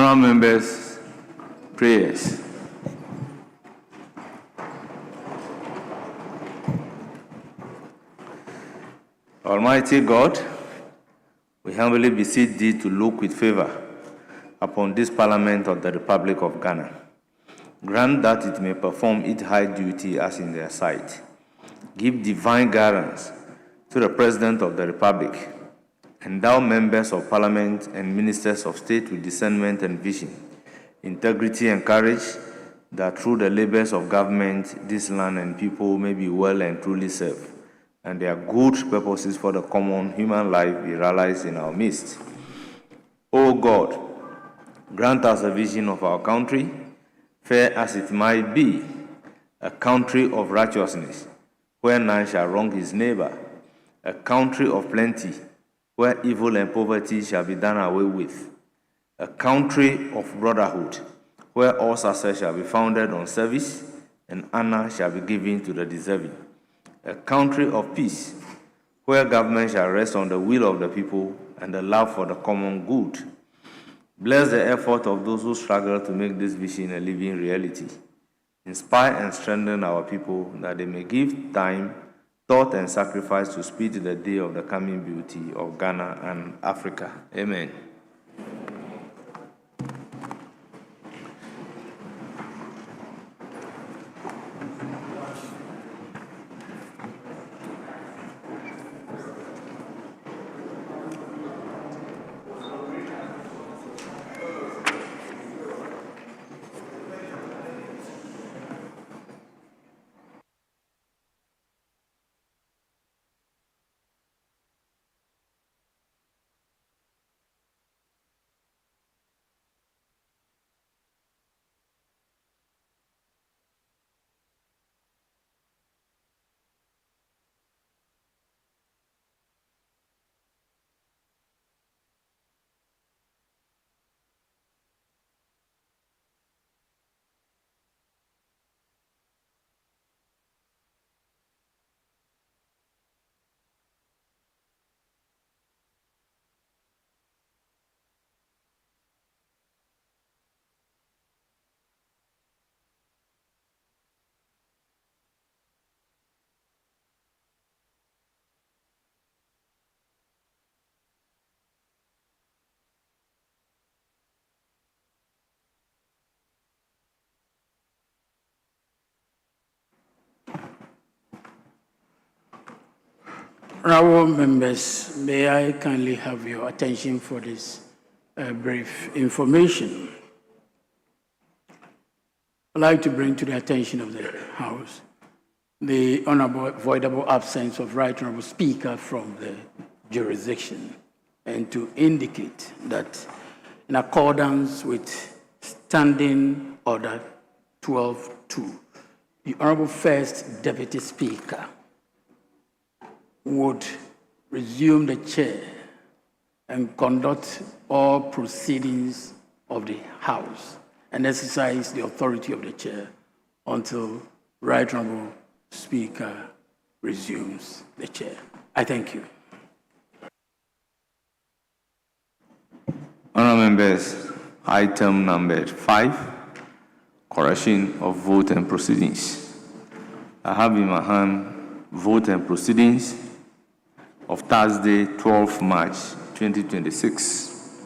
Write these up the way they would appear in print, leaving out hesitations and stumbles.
Honourable members, prayers. Almighty God, we humbly beseech thee to look with favor upon this Parliament of the Republic of Ghana. Grant that it may perform its high duty as in their sight. Give divine guidance to the President of the Republic. Endow members of Parliament and ministers of state with discernment and vision, integrity and courage, that through the labors of government, this land and people may be well and truly served, and their good purposes for the common human life be realized in our midst. O God, grant us a vision of our country, fair as it might be, a country of righteousness, where none shall wrong his neighbor, a country of plenty, where evil and poverty shall be done away with, a country of brotherhood, where all success shall be founded on service and honor shall be given to the deserving, a country of peace, where government shall rest on the will of the people and the love for the common good. Bless the effort of those who struggle to make this vision a living reality. Inspire and strengthen our people that they may give time, thought, and sacrifice to speed the day of the coming beauty of Ghana and Africa. Amen. Honourable members, may I kindly have your attention for this brief information. I'd like to bring to the attention of the House the unavoidable absence of Right Honourable Speaker from the jurisdiction, and to indicate that in accordance with Standing Order 12.2, the Honourable First Deputy Speaker would resume the chair and conduct all proceedings of the House and exercise the authority of the chair until Right Honourable Speaker resumes the chair. I thank you. Honourable members, item number 5, correction of vote and proceedings. I have in my hand vote and proceedings of Thursday, 12 March 2026.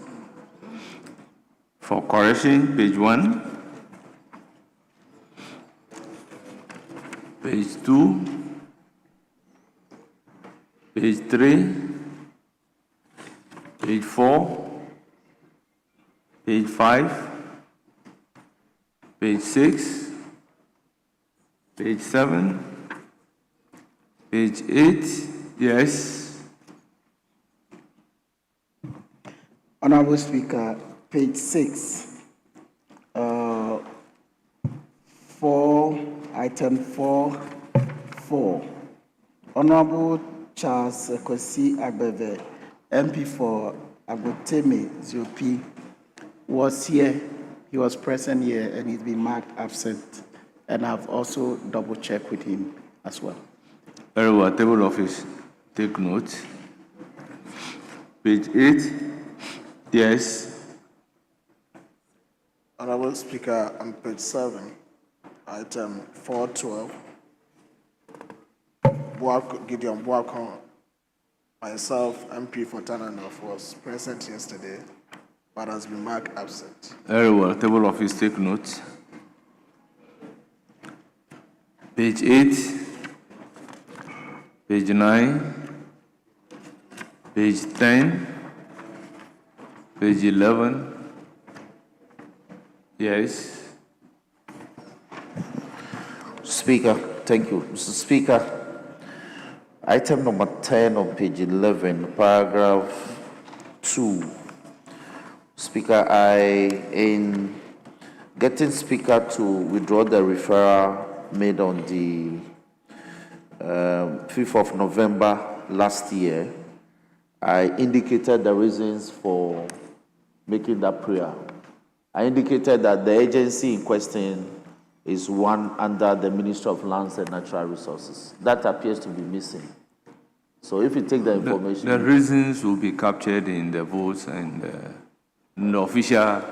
For correction, page 1, page 2, page 3, page 4, page 5, page 6, page 7, page 8, yes. Honourable Speaker, page 6, item 4.4. Honourable Charles Kwesi Agbeve, MP for Agoteme Ziopi, was here. He was present here and he's been marked absent. And I've also double-checked with him as well. Very well, table office, take note. Page 8. Yes. Honorable Speaker, on page 7, item 412, Gideon Boakon, myself, MP for Tananoff, was present yesterday, but has been marked absent. Very well. Table of Office, take note. Page 8, page 9, page 10, page 11. Yes. Speaker, thank you. Mr. Speaker, item number 10 on page 11, paragraph 2. Speaker, in getting Speaker to withdraw the referral made on the 5th of November last year, I indicated the reasons for making that prayer. I indicated that the agency in question is one under the Ministry of Lands and Natural Resources. That appears to be missing. So if you take the information... The reasons will be captured in the votes and in the official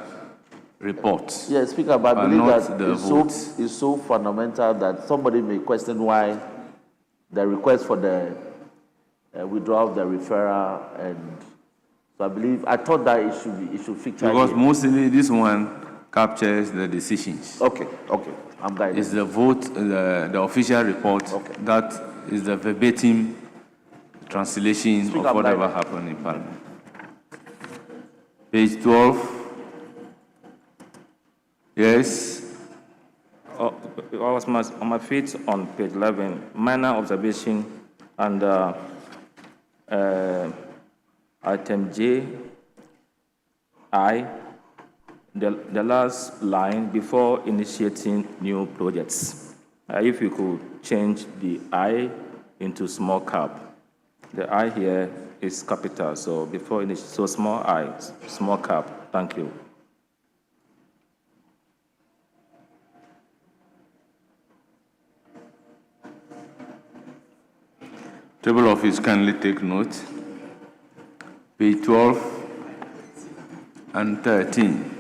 reports. Yes, Speaker, but I believe that votes. it's so fundamental that somebody may question why the request for the withdrawal of the referral, and so I thought that it should feature Because here. mostly this one captures the decisions. Okay, I'm guided. It's the vote, the official report. Okay. That is the verbatim translation Speaker, of whatever guided. happened in Parliament. Page 12. Yes. I was on my feet on page 11, minor observation under item J, the last line before initiating new projects. If you could change the I into small cap. The I here is capital, so before initiating, so small I, small cap. Thank you. Table of Office, kindly take note. Page 12 and 13.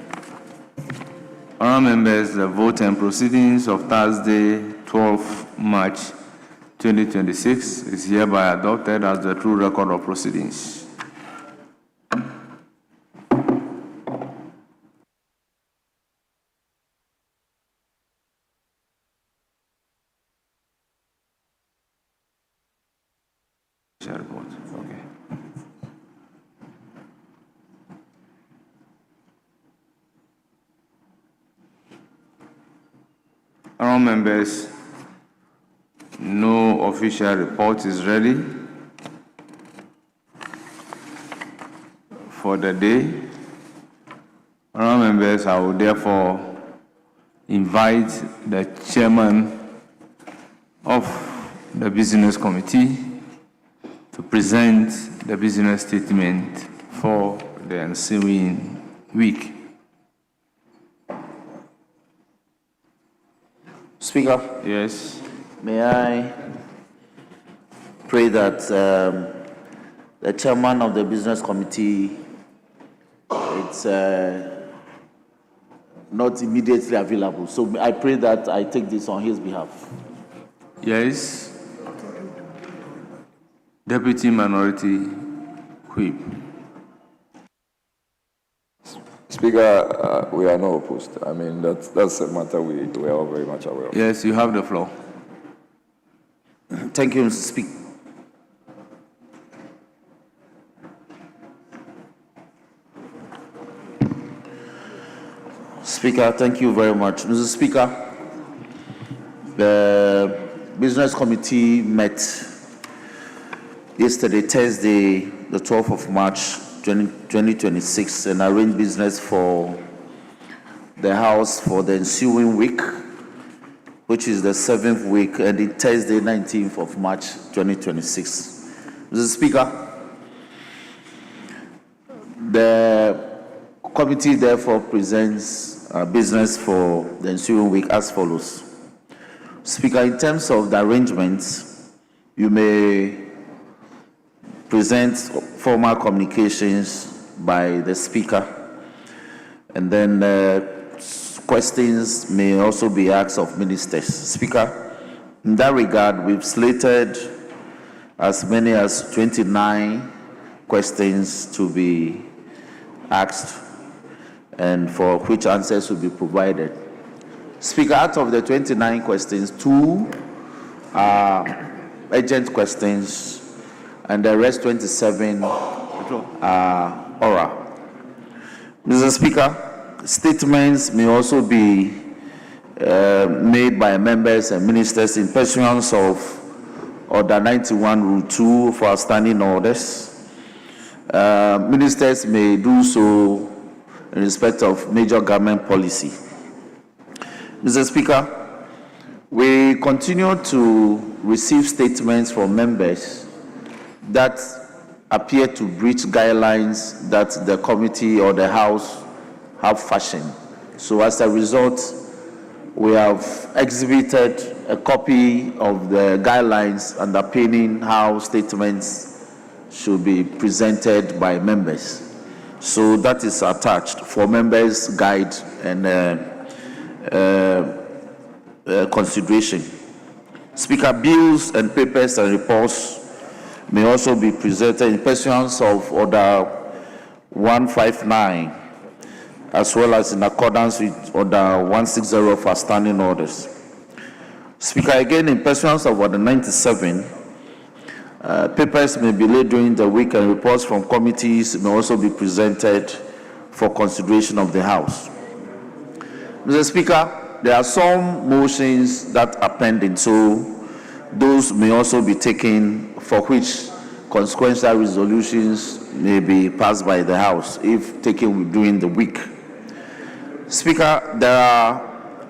Honourable members, the vote and proceedings of Thursday, 12 March 2026 is hereby adopted as the true record of proceedings. Report. Okay. Honourable members, no official report is ready for the day. Honourable members, I will therefore invite the chairman of the Business Committee to present the business statement for the ensuing week. Speaker, Yes. may I pray that the chairman of the business committee, it's not immediately available. So I pray that I take this on his behalf. Yes. Deputy Minority Whip. Speaker, we are not opposed. I mean, that's a matter we are all very much aware of. Yes, you have the floor. Thank you, Mr. Speaker. Speaker, thank you very much. Mr. Speaker, the Business Committee met yesterday, Thursday, the 12th of March, 2026, and arranged business for the House for the ensuing week, which is the 7th week, ending Thursday, 19th of March, 2026. Mr. Speaker, the committee therefore presents business for the ensuing week as follows. Speaker, in terms of the arrangements, you may present formal communications by the Speaker, and then questions may also be asked of ministers. Speaker, in that regard, we've slated as many as 29 questions to be asked and for which answers will be provided. Speaker, out of the 29 questions, 2 are urgent questions and the rest 27 are oral. Mr. Speaker, statements may also be made by members and ministers in pursuance of Order 91 Rule 2 for outstanding orders. Ministers may do so in respect of major government policy. Mr. Speaker, we continue to receive statements from members that appear to breach guidelines that the committee or the House have fashioned. So as a result, we have exhibited a copy of the guidelines underpinning how statements should be presented by members. So that is attached for members' guide and consideration. Speaker, bills and papers and reports may also be presented in pursuance of Order 159, as well as in accordance with Order 160 for standing orders. Speaker, again, in pursuance of Order 97, papers may be laid during the week and reports from committees may also be presented for consideration of the House. Mr. Speaker, there are some motions that are pending, so those may also be taken for which consequential resolutions may be passed by the House if taken during the week. Speaker, there are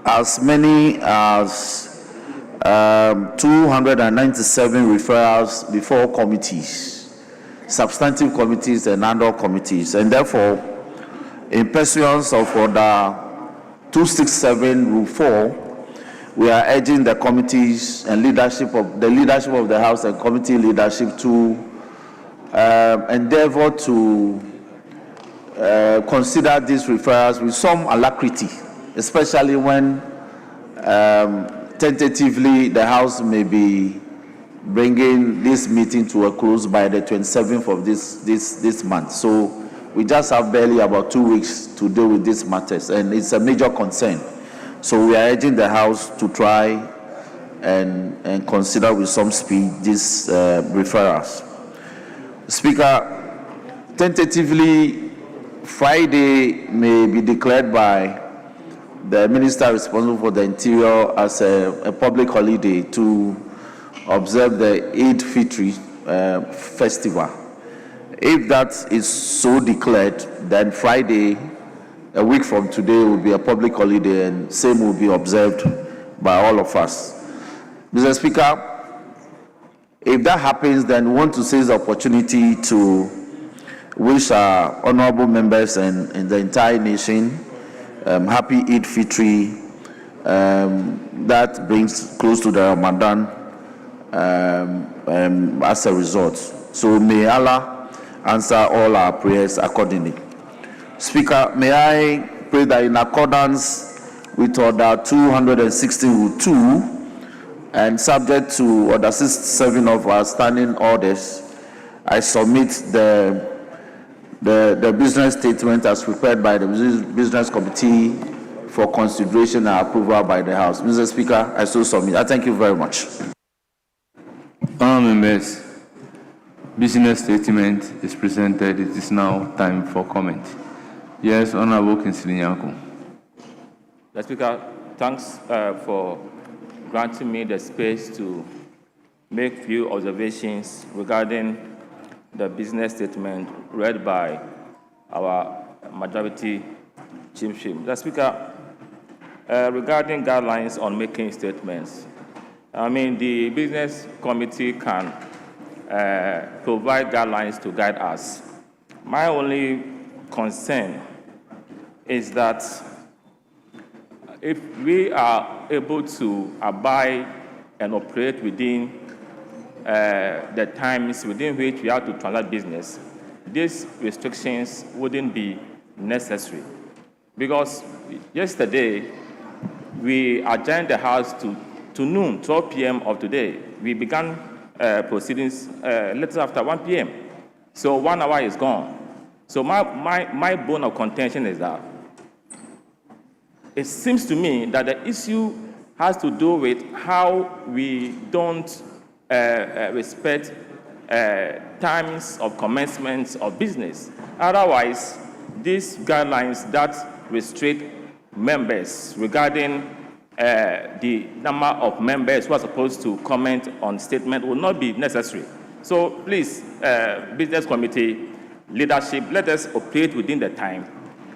as many as 297 referrals before committees, substantive committees and ad-hoc committees, and therefore, in pursuance of Order 267 Rule 4, we are urging the committees and leadership of the House and committee leadership to endeavor to consider these referrals with some alacrity, especially when tentatively the House may be bringing this meeting to a close by the 27th of this month. So we just have barely about 2 weeks to deal with these matters, and it's a major concern. So we are urging the House to try and consider with some speed these referrals. Speaker, tentatively, Friday may be declared by the minister responsible for the interior as a public holiday to observe the Eid Fitri festival. If that is so declared, then Friday, a week from today, will be a public holiday and same will be observed by all of us. Mr. Speaker, if that happens, then we want to seize the opportunity to wish our honorable members and the entire nation happy Eid Fitri. That brings close to the Ramadan as a result. So may Allah answer all our prayers accordingly. Speaker, may I pray that in accordance with Order 216 Rule 2 and subject to Order 67 of our standing orders, I submit the business statement as prepared by the Business Committee for consideration and approval by the House. Mr. Speaker, I so submit. I thank you very much. Honourable members, business statement is presented. It is now time for comment. Yes, Honourable Kinsley Nyako. Mr. Speaker, thanks for granting me the space to make few observations regarding the business statement read by our majority chief whip. Mr. Speaker, regarding guidelines on making statements, the business committee can provide guidelines to guide us. My only concern is that if we are able to abide and operate within the times within which we have to transact business, these restrictions wouldn't be necessary. Because yesterday, we adjourned the House to noon, 12 p.m. of today. We began proceedings little after 1 p.m. So 1 hour is gone. So my bone of contention is that it seems to me that the issue has to do with how we don't respect times of commencement of business. Otherwise, these guidelines that restrict members regarding the number of members who are supposed to comment on statement will not be necessary. So please, business committee leadership, let us operate within the time.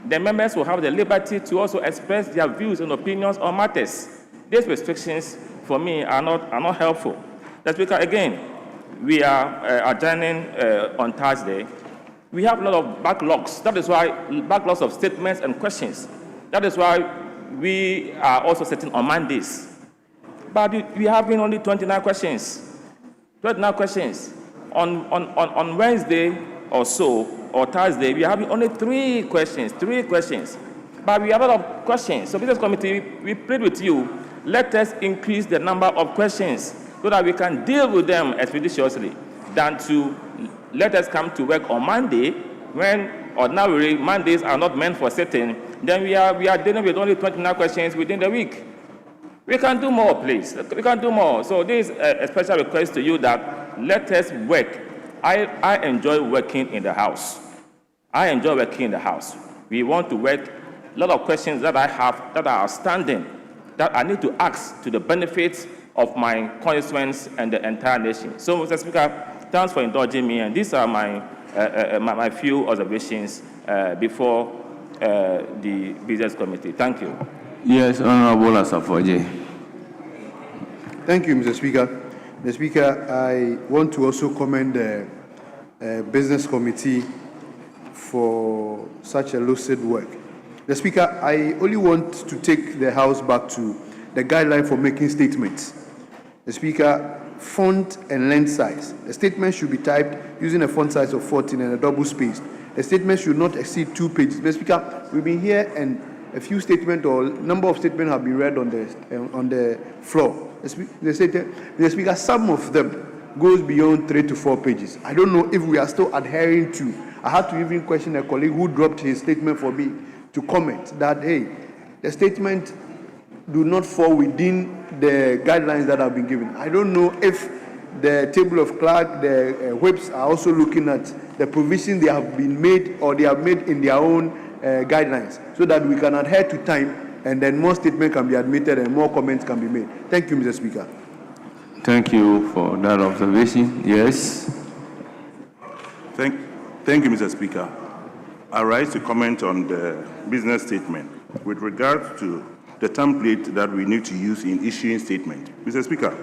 The members will have the liberty to also express their views and opinions on matters. These restrictions, for me, are not helpful. That's because, again, we are adjourning on Thursday. We have a lot of backlogs. That is why backlogs of statements and questions. That is why we are also sitting on Mondays. But we have been only 29 questions. 29 questions. On Wednesday or so, or Thursday, we have only 3 questions. But we have a lot of questions. So business committee, we plead with you, let us increase the number of questions so that we can deal with them expeditiously than to let us come to work on Monday when ordinarily Mondays are not meant for sitting. Then we are dealing with only 29 questions within the week. We can do more, please. We can do more. So this is a special request to you that let us work. I enjoy working in the House. We want to work. A lot of questions that I have that are outstanding, that I need to ask to the benefit of my constituents and the entire nation. So, Mr. Speaker, thanks for indulging me, and these are my few observations before the Business Committee. Thank you. Yes, Honorable Asafoje. Thank you, Mr. Speaker. Mr. Speaker, I want to also commend the Business Committee for such a lucid work. Mr. Speaker, I only want to take the House back to the guideline for making statements. Mr. Speaker, font and length size. A statement should be typed using a font size of 14 and a double space. A statement should not exceed 2 pages. Mr. Speaker, we've been here and a few statements or number of statements have been read on the floor. Mr. Speaker, some of them goes beyond 3 to 4 pages. I don't know if we are still adhering to. I had to even question a colleague who dropped his statement for me to comment that, hey, the statement do not fall within the guidelines that have been given. I don't know if the table of clerk, the whips are also looking at the provisions they have been made or they have made in their own guidelines so that we can adhere to time and then more statements can be admitted and more comments can be made. Thank you, Mr. Speaker. Thank you for that observation. Yes. Thank you, Mr. Speaker. I rise to comment on the business statement with regard to the template that we need to use in issuing statement. Mr. Speaker,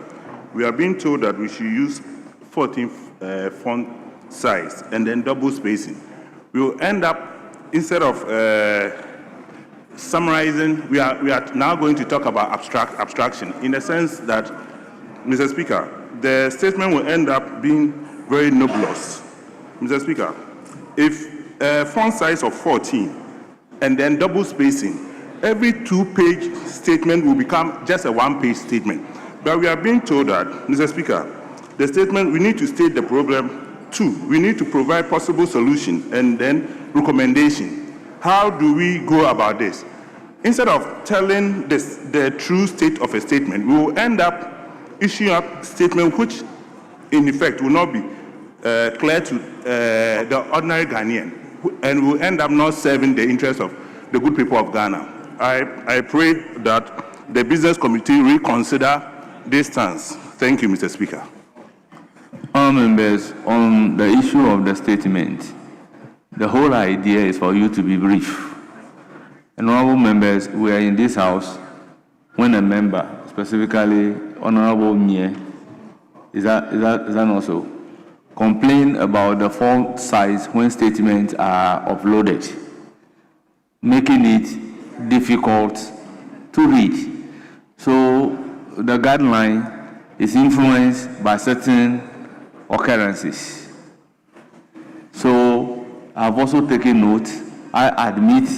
we are being told that we should use 14 font size and then double spacing. We will end up, instead of summarizing, we are now going to talk about abstraction in the sense that, Mr. Speaker, the statement will end up being very nebulous. Mr. Speaker, if font size of 14 and then double spacing, every 2-page statement will become just a 1-page statement. But we are being told that, Mr. Speaker, the statement, we need to state the problem. 2, we need to provide possible solution and then recommendation. How do we go about this? Instead of telling the true state of a statement, we will end up issuing a statement which, in effect, will not be clear to the ordinary Ghanaian, and will end up not serving the interests of the good people of Ghana. I pray that the Business Committee reconsider this stance. Thank you, Mr. Speaker. All members, on the issue of the statement, the whole idea is for you to be brief. And honorable members, we are in this House when a member, specifically Honorable Mie, is that not so? Complain about the font size when statements are uploaded, making it difficult to read. So the guideline is influenced by certain occurrences. So I've also taken note. I admit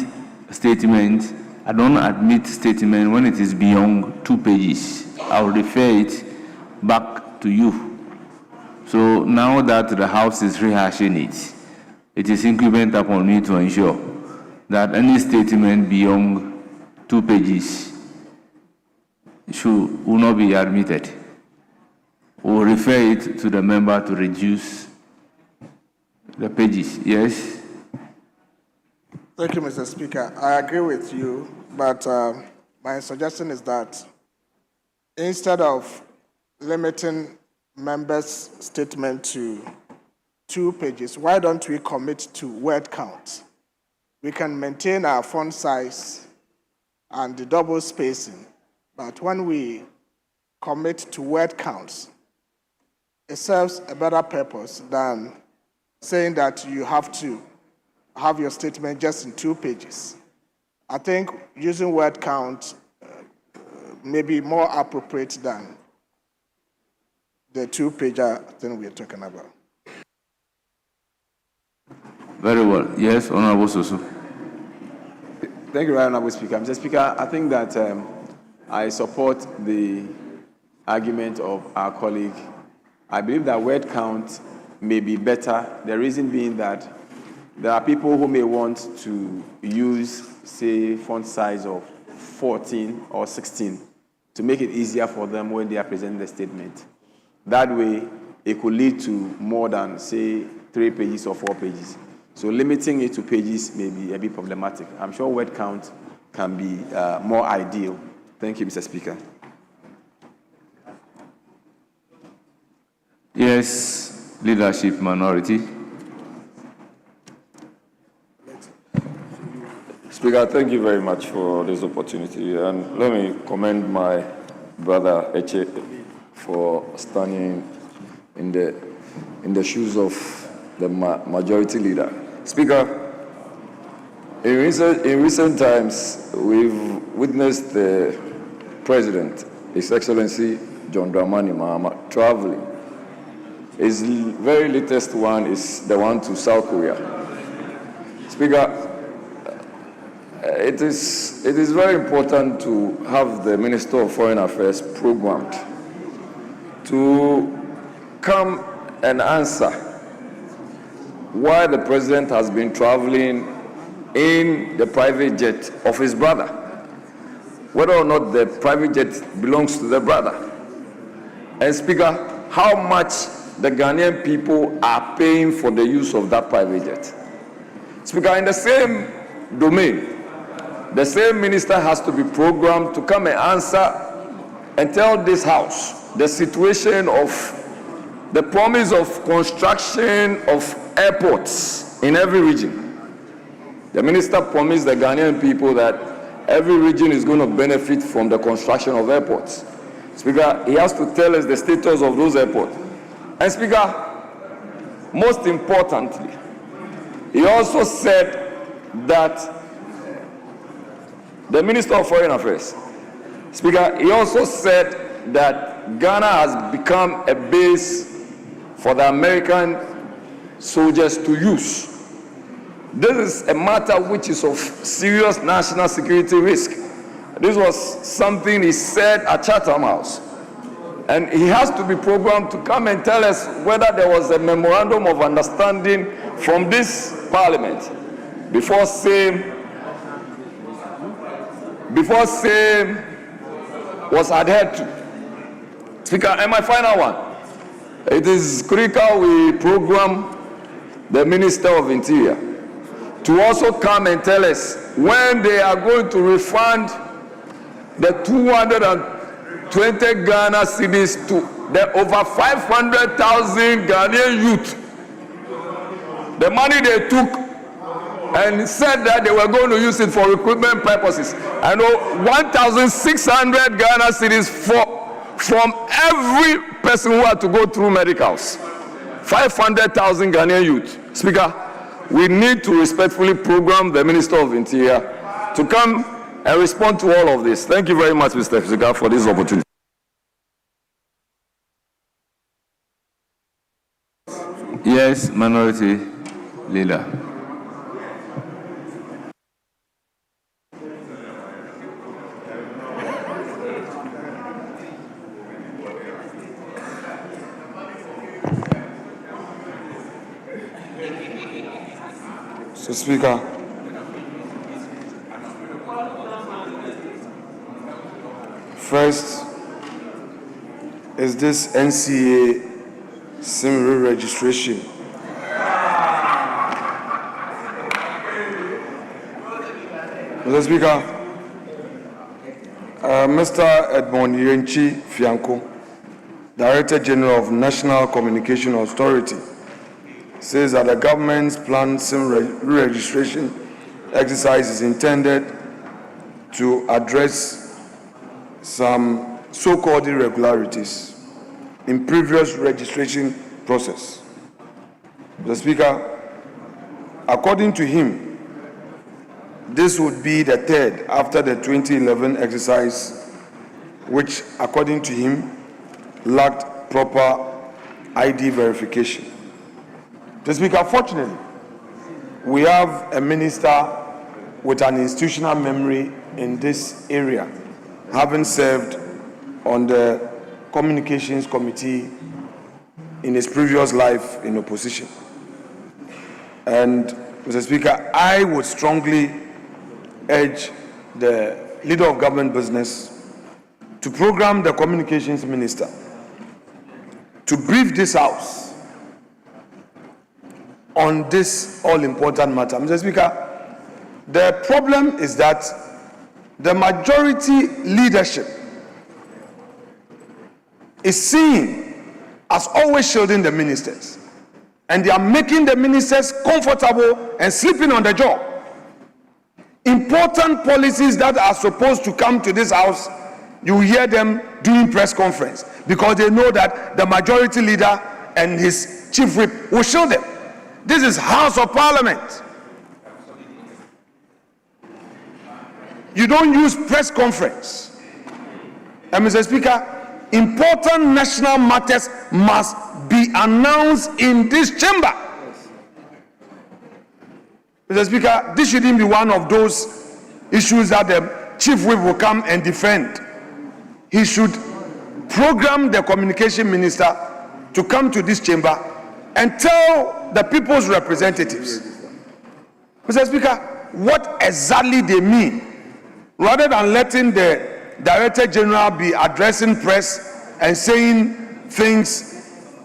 statement. I don't admit statement when it is beyond 2 pages. I'll refer it back to you. So now that the House is rehashing it, it is incumbent upon me to ensure that any statement beyond 2 pages will not be admitted. We'll refer it to the member to reduce the pages. Yes? Thank you, Mr. Speaker. I agree with you, but my suggestion is that instead of limiting members' statement to 2 pages, why don't we commit to word count? We can maintain our font size and the double spacing, but when we commit to word counts, it serves a better purpose than saying that you have to have your statement just in 2 pages. I think using word count may be more appropriate than the 2-pager thing we're talking about. Very well. Yes, Honorable Soso. Thank you, Honorable Speaker. Mr. Speaker, I think that I support the argument of our colleague. I believe that word count may be better, the reason being that there are people who may want to use, say, font size of 14 or 16 to make it easier for them when they are presenting the statement. That way, it could lead to more than, say, 3 pages or 4 pages. So limiting it to pages may be a bit problematic. I'm sure word count can be more ideal. Thank you, Mr. Speaker. Yes, leadership minority. Speaker, thank you very much for this opportunity. And let me commend my brother Eche for standing in the shoes of the majority leader. Speaker, in recent times, we've witnessed the President, His Excellency John Dramani Mahama, traveling. His very latest one is the one to South Korea. Speaker, it is very important to have the Minister of Foreign Affairs programmed to come and answer why the President has been traveling in the private jet of his brother, whether or not the private jet belongs to the brother. And Speaker, how much the Ghanaian people are paying for the use of that private jet. Speaker, in the same domain, the same minister has to be programmed to come and answer and tell this House the situation of the promise of construction of airports in every region. The minister promised the Ghanaian people that every region is going to benefit from the construction of airports. Speaker, he has to tell us the status of those airports. And Speaker, most importantly, he also said that the Minister of Foreign Affairs, Speaker, he also said that Ghana has become a base for the American soldiers to use. This is a matter which is of serious national security risk. This was something he said at Chatham House. And he has to be programmed to come and tell us whether there was a memorandum of understanding from this parliament before same was adhered to. Speaker, and my final one. It is critical we program the Minister of Interior to also come and tell us when they are going to refund the 220 Ghana cedis to the over 500,000 Ghanaian youth. The money they took and said that they were going to use it for recruitment purposes. I know 1,600 Ghana cedis from every person who had to go through medicals. 500,000 Ghanaian youth. Speaker, we need to respectfully program the Minister of Interior to come and respond to all of this. Thank you very much, Mr. Speaker, for this opportunity. Yes, minority leader. Mr. Speaker, first is this NCA SIM re-registration. Mr. Speaker, Mr. Edmond Yenchi Fianco, Director General of National Communication Authority, says that the government's planned SIM re-registration exercise is intended to address some so-called irregularities in previous registration process. Mr. Speaker, according to him, this would be the third after the 2011 exercise, which, according to him, lacked proper ID verification. Mr. Speaker, fortunately, we have a minister with an institutional memory in this area, having served on the Communications Committee in his previous life in opposition. And, Mr. Speaker, I would strongly urge the leader of government business to program the communications minister to brief this House on this all-important matter. Mr. Speaker, the problem is that the majority leadership is seen as always shielding the ministers, and they are making the ministers comfortable and sleeping on the job. Important policies that are supposed to come to this House, you hear them doing press conference because they know that the majority leader and his chief whip will shield them. This is House of Parliament. You don't use press conference. And Mr. Speaker, important national matters must be announced in this chamber. Mr. Speaker, this shouldn't be one of those issues that the chief whip will come and defend. He should program the communication minister to come to this chamber and tell the people's representatives, Mr. Speaker, what exactly they mean, rather than letting the Director General be addressing press and saying things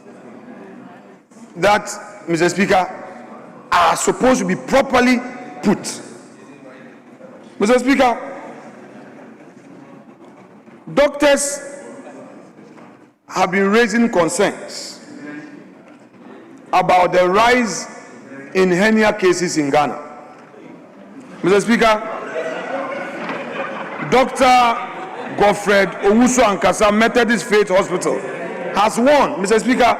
that, Mr. Speaker, are supposed to be properly put. Mr. Speaker, doctors have been raising concerns about the rise in hernia cases in Ghana. Mr. Speaker, Dr. Godfred Owusu Ankasa, Methodist Faith Hospital, has warned, Mr. Speaker,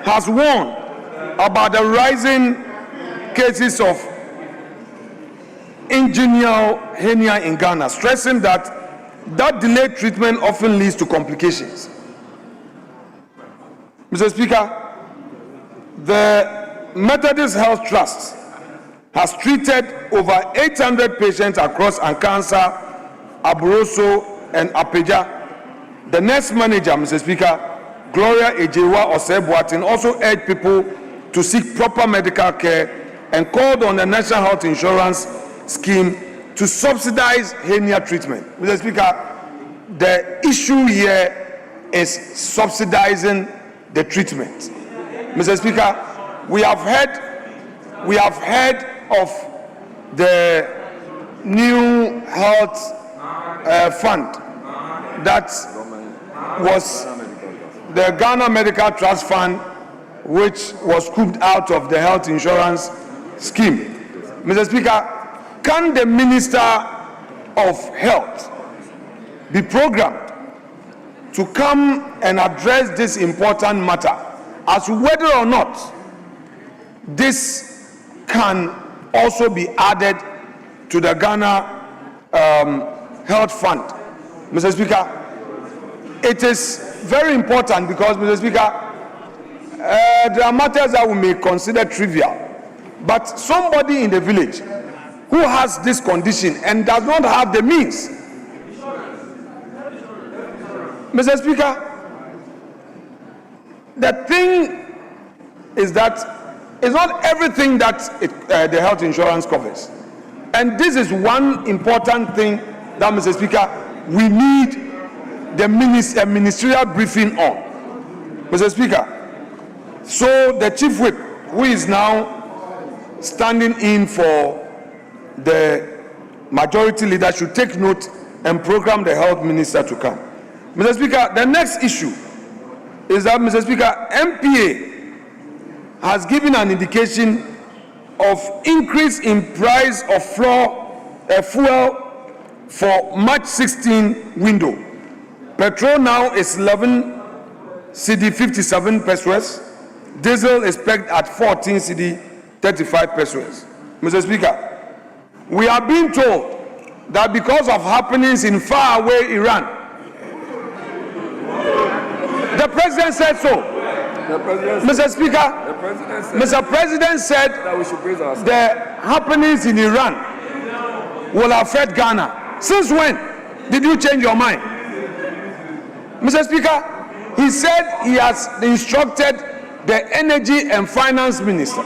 has warned about the rising cases of inguinal hernia in Ghana, stressing that delayed treatment often leads to complications. Mr. Speaker, the Methodist Health Trust has treated over 800 patients across Ankansa, Aburoso, and Apeja. The nurse manager, Mr. Speaker, Gloria Ejewa Oseboatin, also urged people to seek proper medical care and called on the National Health Insurance Scheme to subsidize hernia treatment. Mr. Speaker, the issue here is subsidizing the treatment. Mr. Speaker, we have heard of the new health fund that was the Ghana Medical Trust Fund, which was scooped out of the health insurance scheme. Mr. Speaker, can the Minister of Health be programmed to come and address this important matter as to whether or not this can also be added to the Ghana Health Fund? Mr. Speaker, it is very important because, Mr. Speaker, there are matters that we may consider trivial, but somebody in the village who has this condition and does not have the means, Mr. Speaker, the thing is that It's not everything that the health insurance covers. And this is one important thing that, Mr. Speaker, we need the ministerial briefing on. Mr. Speaker, so the Chief Whip, who is now standing in for the majority leader, should take note and program the health minister to come. Mr. Speaker, the next issue is that, Mr. Speaker, MPA has given an indication of increase in price of fuel for March 16 window. Petrol now is 11 cedi 57 pesos. Diesel is pegged at 14 cedi 35 pesos. Mr. Speaker, we are being told that because of happenings in faraway Iran, the president said so. Mr. Speaker, Mr. President said that we should praise ourselves. The happenings in Iran will affect Ghana. Since when did you change your mind? Mr. Speaker, he said he has instructed the Energy and Finance Minister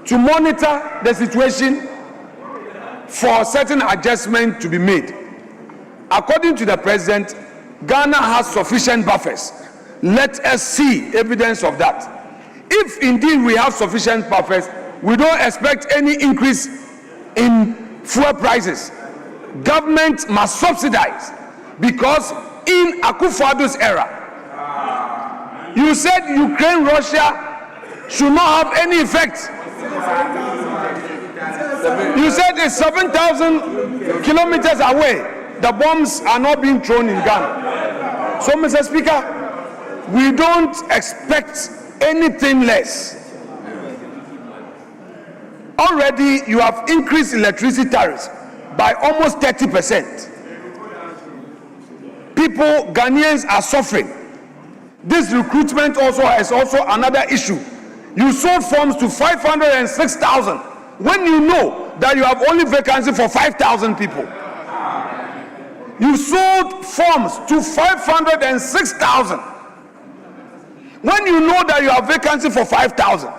to monitor the situation for certain adjustment to be made. According to the President, Ghana has sufficient buffers. Let us see evidence of that. If indeed we have sufficient buffers, we don't expect any increase in fuel prices. Government must subsidize, because in Akufo-Addo's era, you said Ukraine, Russia should not have any effect. You said it's 7,000 kilometers away. The bombs are not being thrown in Ghana. So, Mr. Speaker, we don't expect anything less. Already, you have increased electricity tariffs by almost 30%. People, Ghanaians, are suffering. This recruitment also is also another issue. You sold forms to 506,000 when you know that you have only vacancy for 5,000 people. You sold forms to 506,000 when you know that you have vacancy for 5,000.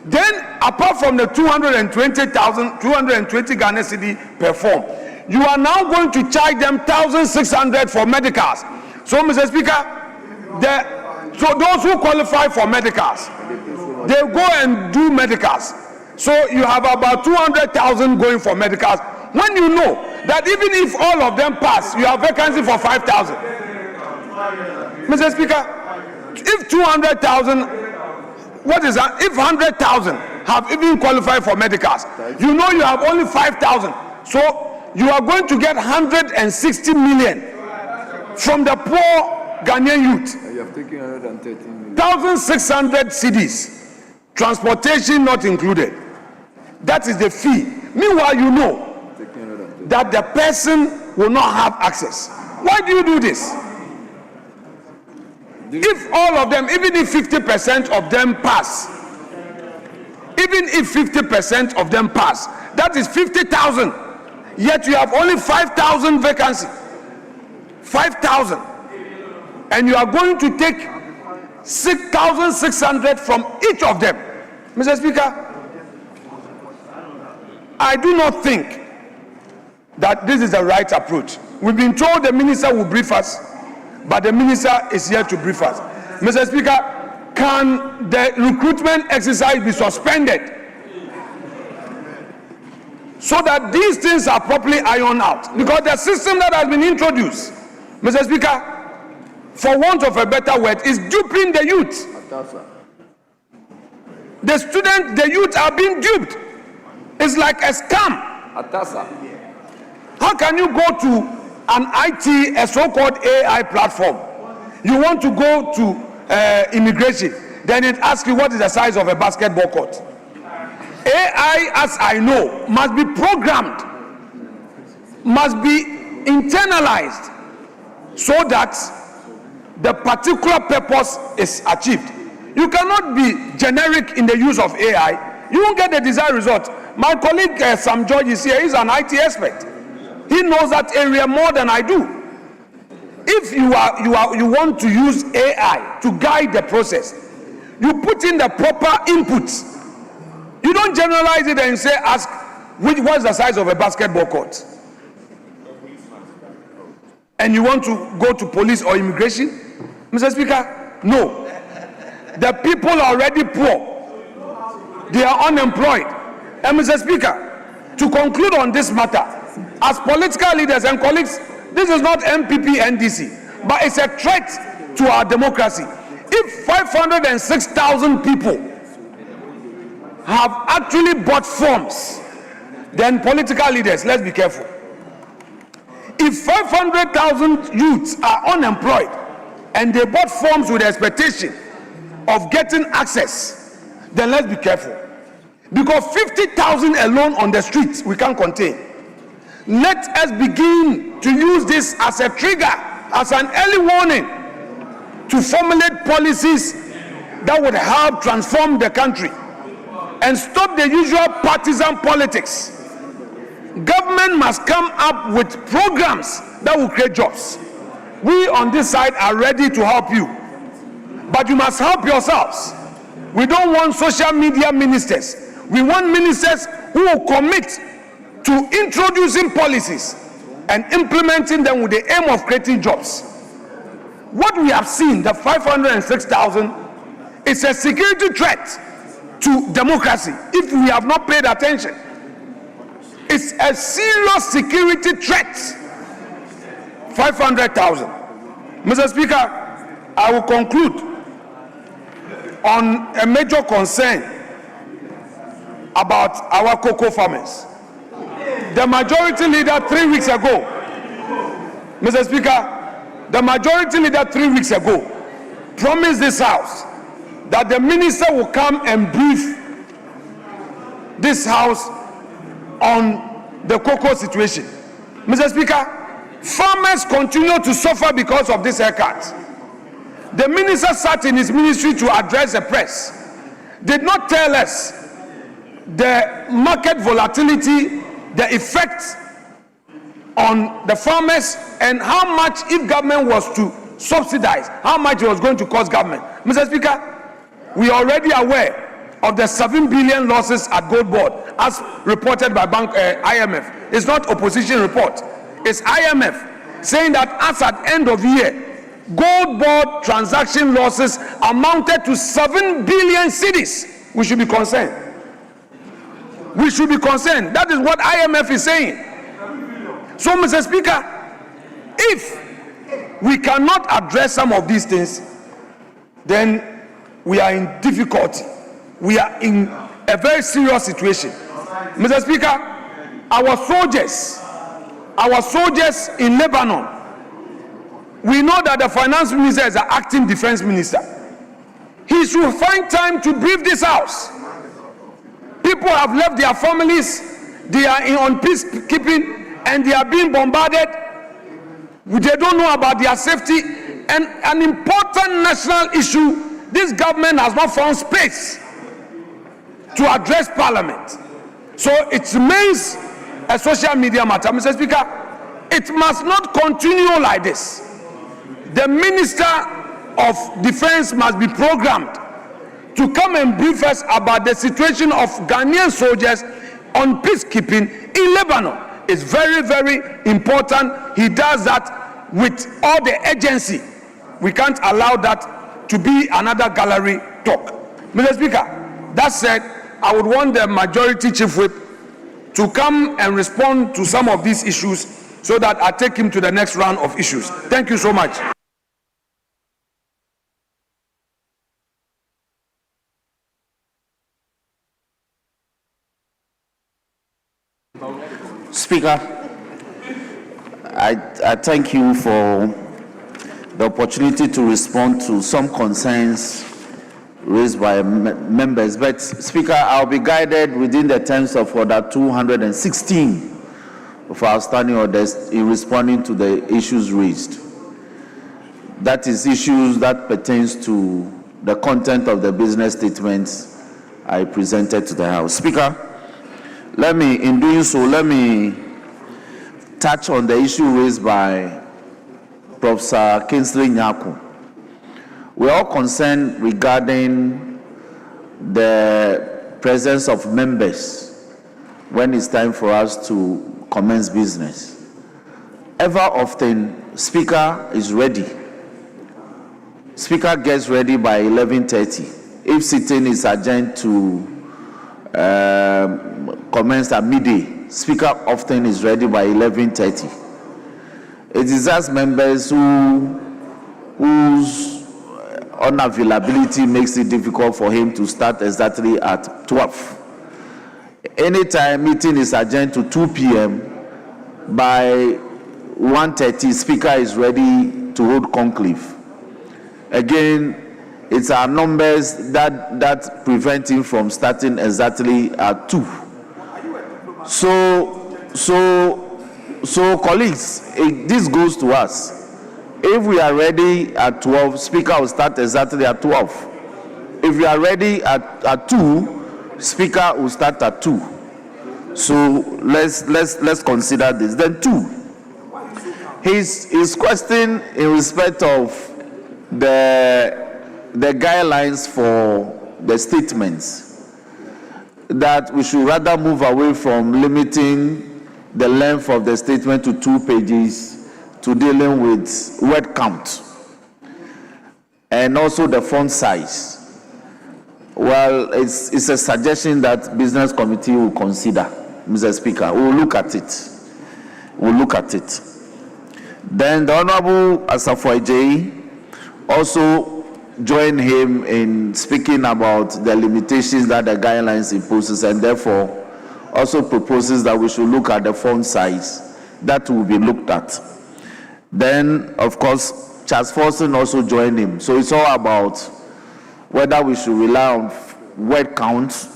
Then, apart from the 220 Ghana cedi per form, you are now going to charge them 1,600 for medicals. So, Mr. Speaker, so those who qualify for medicals, they go and do medicals. So you have about 200,000 going for medicals, when you know that even if all of them pass, you have vacancy for 5,000. Mr. Speaker, if 200,000, what is that? If 100,000 have even qualified for medicals, you know you have only 5,000. So you are going to get 160 million from the poor Ghanaian youth. You have taken 113 million. 1,600 cedis, transportation not included. That is the fee. Meanwhile, you know that the person will not have access. Why do you do this? If all of them, even if 50% of them pass, even if 50% of them pass, that is 50,000. Yet you have only 5,000 vacancy. 5,000. And you are going to take 6,600 from each of them. Mr. Speaker, I do not think that this is the right approach. We've been told the minister will brief us, but the minister is here to brief us. Mr. Speaker, can the recruitment exercise be suspended so that these things are properly ironed out? Because the system that has been introduced, Mr. Speaker, for want of a better word, is duping the youth. The students, the youth are being duped. It's like a scam. How can you go to an IT, a so-called AI platform? You want to go to immigration, then it asks you what is the size of a basketball court. AI, as I know, must be programmed, must be internalized, so that the particular purpose is achieved. You cannot be generic in the use of AI. You won't get the desired result. My colleague Sam George is here. He's an IT expert. He knows that area more than I do. If you want to use AI to guide the process, you put in the proper inputs You don't generalize it and say, ask, what's the size of a basketball court? And you want to go to police or immigration? Mr. Speaker, no. The people are already poor. They are unemployed. And Mr. Speaker, to conclude on this matter, as political leaders and colleagues, this is not MPP NDC, but it's a threat to our democracy. If 506,000 people have actually bought forms, then political leaders, let's be careful. If 500,000 youths are unemployed and they bought forms with the expectation of getting access, then let's be careful. Because 50,000 alone on the streets we can't contain. Let us begin to use this as a trigger, as an early warning to formulate policies that would help transform the country and stop the usual partisan politics. Government must come up with programs that will create jobs. We on this side are ready to help you, but you must help yourselves. We don't want social media ministers. We want ministers who will commit to introducing policies and implementing them with the aim of creating jobs. What we have seen, the 506,000, is a security threat to democracy if we have not paid attention. It's a serious security threat. 500,000. Mr. Speaker, I will conclude on a major concern about our cocoa farmers. The majority leader 3 weeks ago, Mr. Speaker, the majority leader 3 weeks ago promised this House that the minister will come and brief this House on the cocoa situation. Mr. Speaker, farmers continue to suffer because of this haircut. The minister sat in his ministry to address the press, did not tell us the market volatility, the effect on the farmers, and how much, if government was to subsidize, how much it was going to cost government. Mr. Speaker, we are already aware of the 7 billion losses at Gold Board, as reported by IMF. It's not opposition report. It's IMF saying that as at end of year, Gold Board transaction losses amounted to 7 billion cedis. We should be concerned. We should be concerned. That is what IMF is saying. So, Mr. Speaker, if we cannot address some of these things, then we are in difficulty. We are in a very serious situation. Mr. Speaker, our soldiers in Lebanon, we know that the finance minister is an acting defense minister. He should find time to brief this House. People have left their families, they are on peacekeeping, and they are being bombarded. They don't know about their safety. And an important national issue, this government has not found space to address Parliament. So it remains a social media matter. Mr. Speaker, it must not continue like this. The Minister of Defense must be programmed to come and brief us about the situation of Ghanaian soldiers on peacekeeping in Lebanon. It's very, very important. He does that with all the agency. We can't allow that to be another gallery talk. Mr. Speaker, that said, I would want the majority chief whip to come and respond to some of these issues so that I take him to the next round of issues. Thank you so much. Speaker, I thank you for the opportunity to respond to some concerns raised by members. But, Speaker, I'll be guided within the terms of Order 216 of our standing orders in responding to the issues raised. That is issues that pertains to the content of the business statements I presented to the House. Speaker, in doing so, let me touch on the issue raised by Professor Kingsley Nyaku. We are all concerned regarding the presence of members when it's time for us to commence business. Ever often, Speaker is ready. Speaker gets ready by 11:30. If sitting is adjourned to commence at midday, Speaker often is ready by 11:30. It is just members whose unavailability makes it difficult for him to start exactly at 12. Anytime meeting is adjourned to 2 p.m., by 1:30, Speaker is ready to hold conclave. Again, it's our numbers that prevent him from starting exactly at 2. So colleagues, this goes to us. If we are ready at 12, Speaker will start exactly at 12. If we are ready at 2, Speaker will start at 2. So let's consider this. Then 2. His question in respect of the guidelines for the statements, that we should rather move away from limiting the length of the statement to 2 pages to dealing with word count and also the font size. Well, it's a suggestion that business committee will consider, Mr. Speaker. We'll look at it. Then the Honorable Asafo Ajayi also joined him in speaking about the limitations that the guidelines imposes, and therefore also proposes that we should look at the font size. That will be looked at. Then, of course, Charles Forson also joined him. So it's all about whether we should rely on word count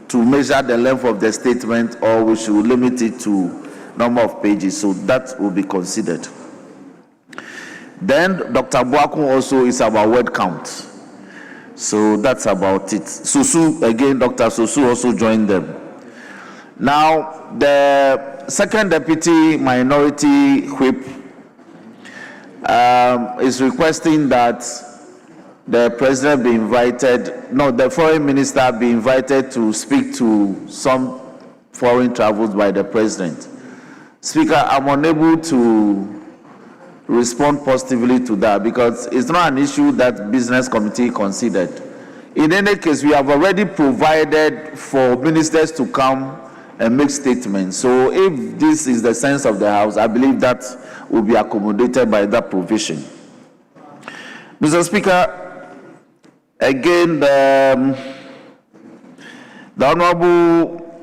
to measure the length of the statement, or we should limit it to number of pages. So that will be considered. Then Dr. Boakun also is about word count. So that's about it. Susu, again, Dr. Susu also joined them. Now, the second deputy minority whip is requesting that the president be invited, the foreign minister be invited to speak to some foreign travels by the president. Speaker, I'm unable to respond positively to that because it's not an issue that business committee considered. In any case, we have already provided for ministers to come and make statements. So if this is the sense of the House, I believe that will be accommodated by that provision. Mr. Speaker, again, the Honorable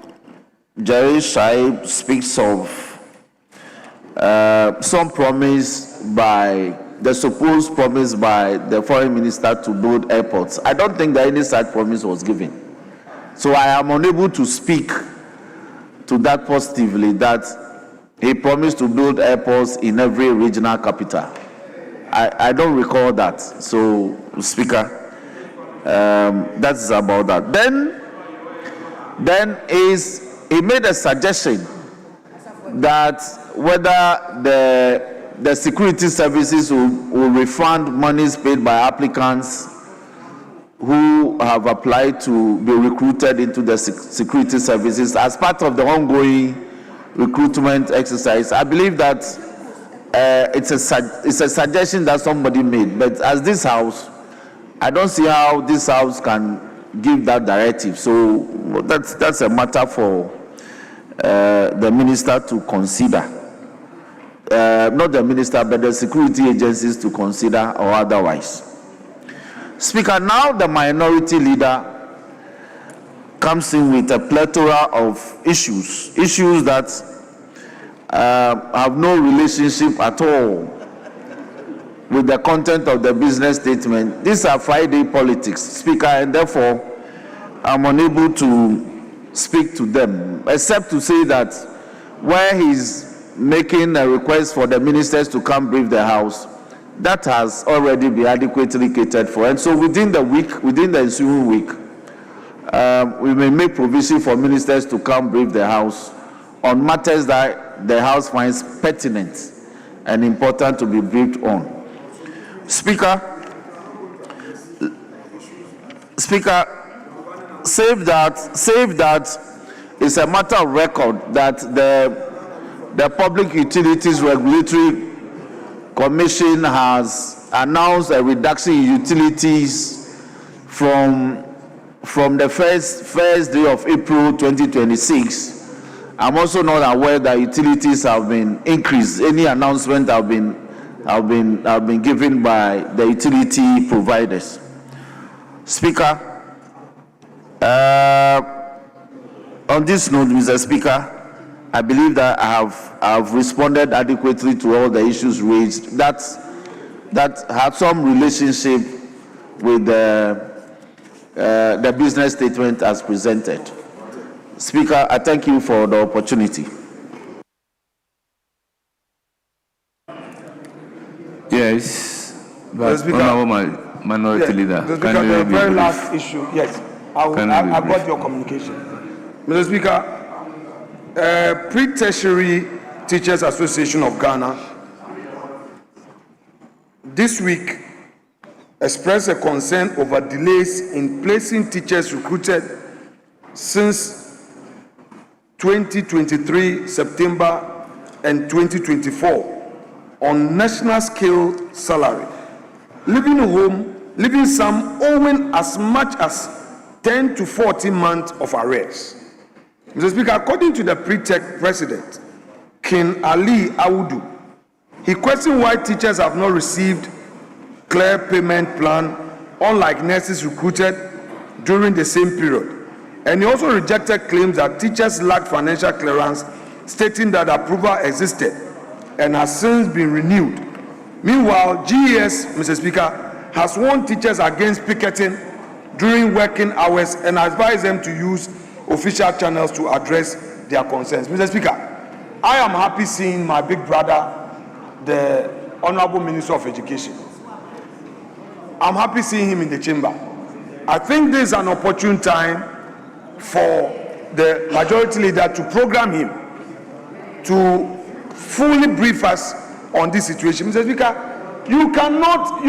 Jerry Shaib speaks of some promise by the supposed promise by the foreign minister to build airports. I don't think that any such promise was given. So I am unable to speak to that positively, that he promised to build airports in every regional capital. I don't recall that. So, Speaker, that's about that. Then he made a suggestion that whether the security services will refund monies paid by applicants who have applied to be recruited into the security services as part of the ongoing recruitment exercise. I believe that it's a suggestion that somebody made, but as this House, I don't see how this House can give that directive. So that's a matter for the minister to consider. Not the minister, but the security agencies to consider or otherwise. Speaker, now the minority leader comes in with a plethora of issues that have no relationship at all with the content of the business statement. These are Friday politics, Speaker, and therefore I'm unable to speak to them, except to say that where he's making a request for the ministers to come brief the House, that has already been adequately catered for. And so within the ensuing week, we may make provision for ministers to come brief the House on matters that the House finds pertinent and important to be briefed on. Speaker, save that it's a matter of record that the Public Utilities Regulatory Commission has announced a reduction in utilities from the first day of April 2026. I'm also not aware that utilities have been increased. Any announcement have been given by the utility providers. Speaker, on this note, Mr. Speaker, I believe that I have responded adequately to all the issues raised that had some relationship with the business statement as presented. Speaker, I thank you for the opportunity. Yes, but Honorable Minority Leader, Mr. Speaker, the very last issue, yes, I got your communication. Mr. Speaker, Pre-Tertiary Teachers Association of Ghana this week expressed a concern over delays in placing teachers recruited since 2023 September and 2024 on national scale salary, leaving some owing as much as 10 to 14 months of arrears. Mr. Speaker, according to the Pre-Tech president, King Ali Awudu, he questioned why teachers have not received clear payment plan, unlike nurses recruited during the same period. And he also rejected claims that teachers lacked financial clearance, stating that approval existed and has since been renewed. Meanwhile, GES, Mr. Speaker, has warned teachers against picketing during working hours and advised them to use official channels to address their concerns. Mr. Speaker, I am happy seeing my big brother, the Honorable Minister of Education. I'm happy seeing him in the chamber. I think this is an opportune time for the majority leader to program him to fully brief us on this situation. Mr. Speaker, you cannot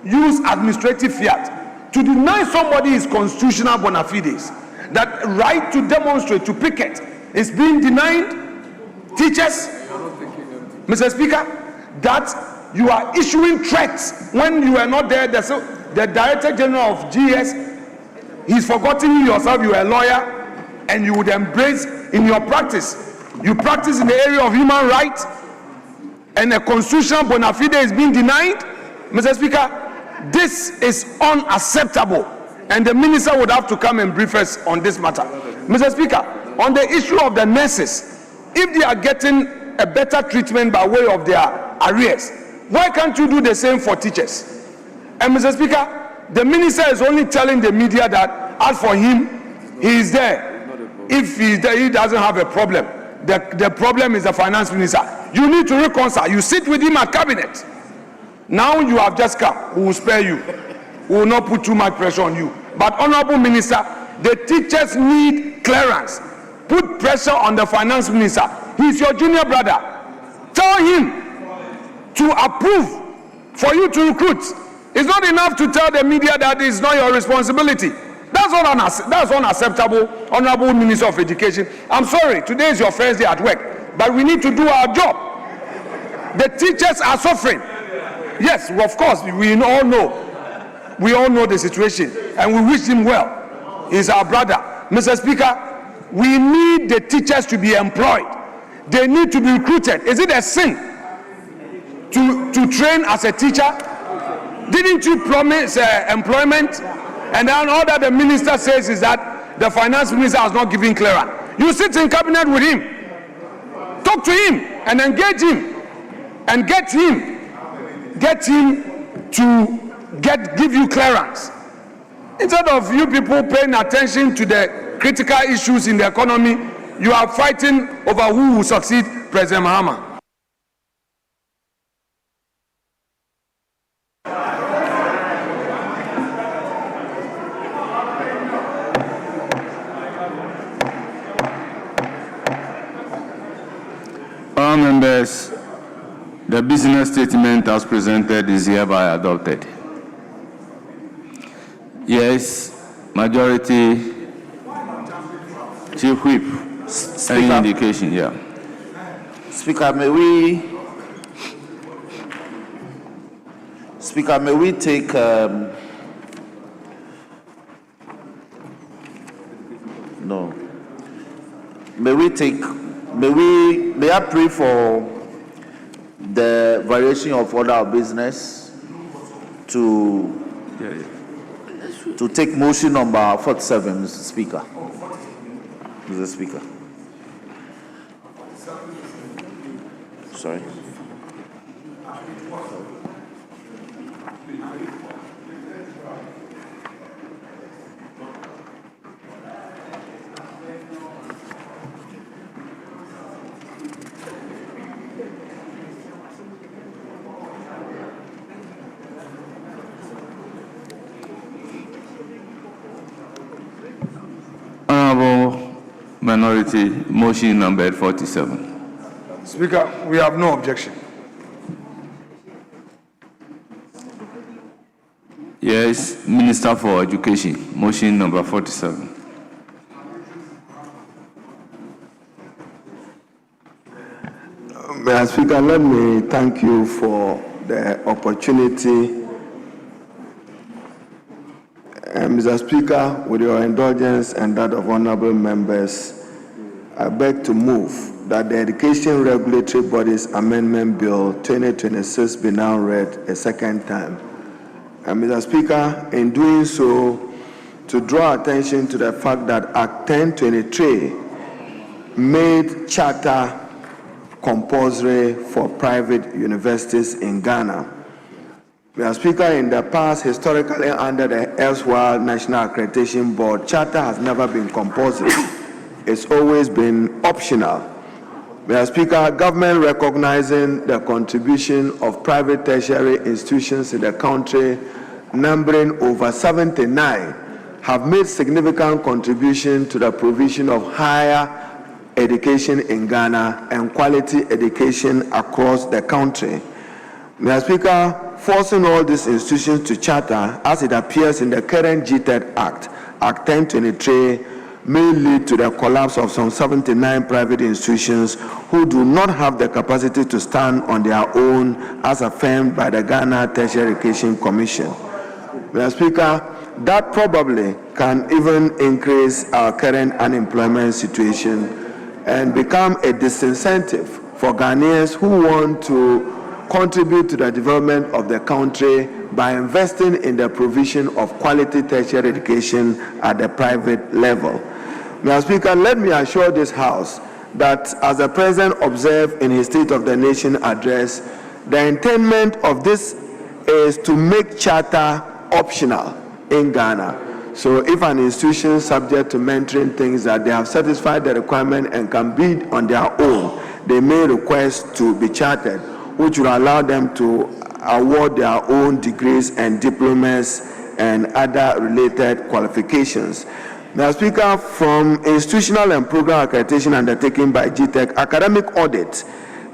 use administrative fiat to deny somebody his constitutional bona fides. That right to demonstrate, to picket, is being denied. Teachers, Mr. Speaker, that you are issuing threats when you are not there. The Director General of GS, he's forgotten you yourself, you are a lawyer, and you would embrace in your practice. You practice in the area of human rights, and a constitutional bona fide is being denied. Mr. Speaker, this is unacceptable, and the minister would have to come and brief us on this matter. Mr. Speaker, on the issue of the nurses, if they are getting a better treatment by way of their arrears, why can't you do the same for teachers? And Mr. Speaker, the minister is only telling the media that as for him, he is there. If he is there, he doesn't have a problem. The problem is the finance minister. You need to reconcile. You sit with him at cabinet. Now you have just come. We will spare you. We will not put too much pressure on you. But Honorable Minister, the teachers need clearance. Put pressure on the finance minister. He's your junior brother. Tell him to approve for you to recruit. It's not enough to tell the media that it's not your responsibility. That's unacceptable, Honorable Minister of Education. I'm sorry, today is your first day at work, but we need to do our job. The teachers are suffering. Yes, of course, we all know. We all know the situation, and we wish him well. He's our brother. Mr. Speaker, we need the teachers to be employed. They need to be recruited. Is it a sin to train as a teacher? Didn't you promise employment? And then all that the minister says is that the finance minister has not given clearance. You sit in cabinet with him, talk to him, and engage him, and get him to give you clearance. Instead of you people paying attention to the critical issues in the economy, you are fighting over who will succeed President Mahama. Members, the business statement as presented is hereby adopted. Yes, Majority Chief Whip. Any indication? Yeah. Speaker, may we take no. May I pray for the variation of order of business to take motion number 47, Mr. Speaker. Mr. Speaker. Sorry. Honorable Minority, motion number 47. Speaker, we have no objection. Yes, Minister for Education, motion number 47. Mr. Speaker, let me thank you for the opportunity. Mr. Speaker, with your indulgence and that of honorable members, I beg to move that the Education Regulatory Bodies Amendment Bill 2026 be now read a second time. And Mr. Speaker, in doing so, to draw attention to the fact that Act 1023 made charter compulsory for private universities in Ghana. Mr. Speaker, in the past, historically under the erstwhile National Accreditation Board, charter has never been compulsory. It's always been optional. Mr. Speaker, government recognizing the contribution of private tertiary institutions in the country, numbering over 79, have made significant contribution to the provision of higher education in Ghana and quality education across the country. Mr. Speaker, forcing all these institutions to charter, as it appears in the current GTED Act, Act 1023, may lead to the collapse of some 79 private institutions who do not have the capacity to stand on their own, as affirmed by the Ghana Tertiary Education Commission. Mr. Speaker, that probably can even increase our current unemployment situation and become a disincentive for Ghanaians who want to contribute to the development of the country by investing in the provision of quality tertiary education at the private level. Mr. Speaker, let me assure this House that, as the President observed in his State of the Nation address, the intent of this is to make charter optional in Ghana. So if an institution subject to mentoring thinks that they have satisfied the requirement and can bid on their own, they may request to be chartered, which will allow them to award their own degrees and diplomas and other related qualifications. Mr. Speaker, from institutional and program accreditation undertaken by GTEC, academic audit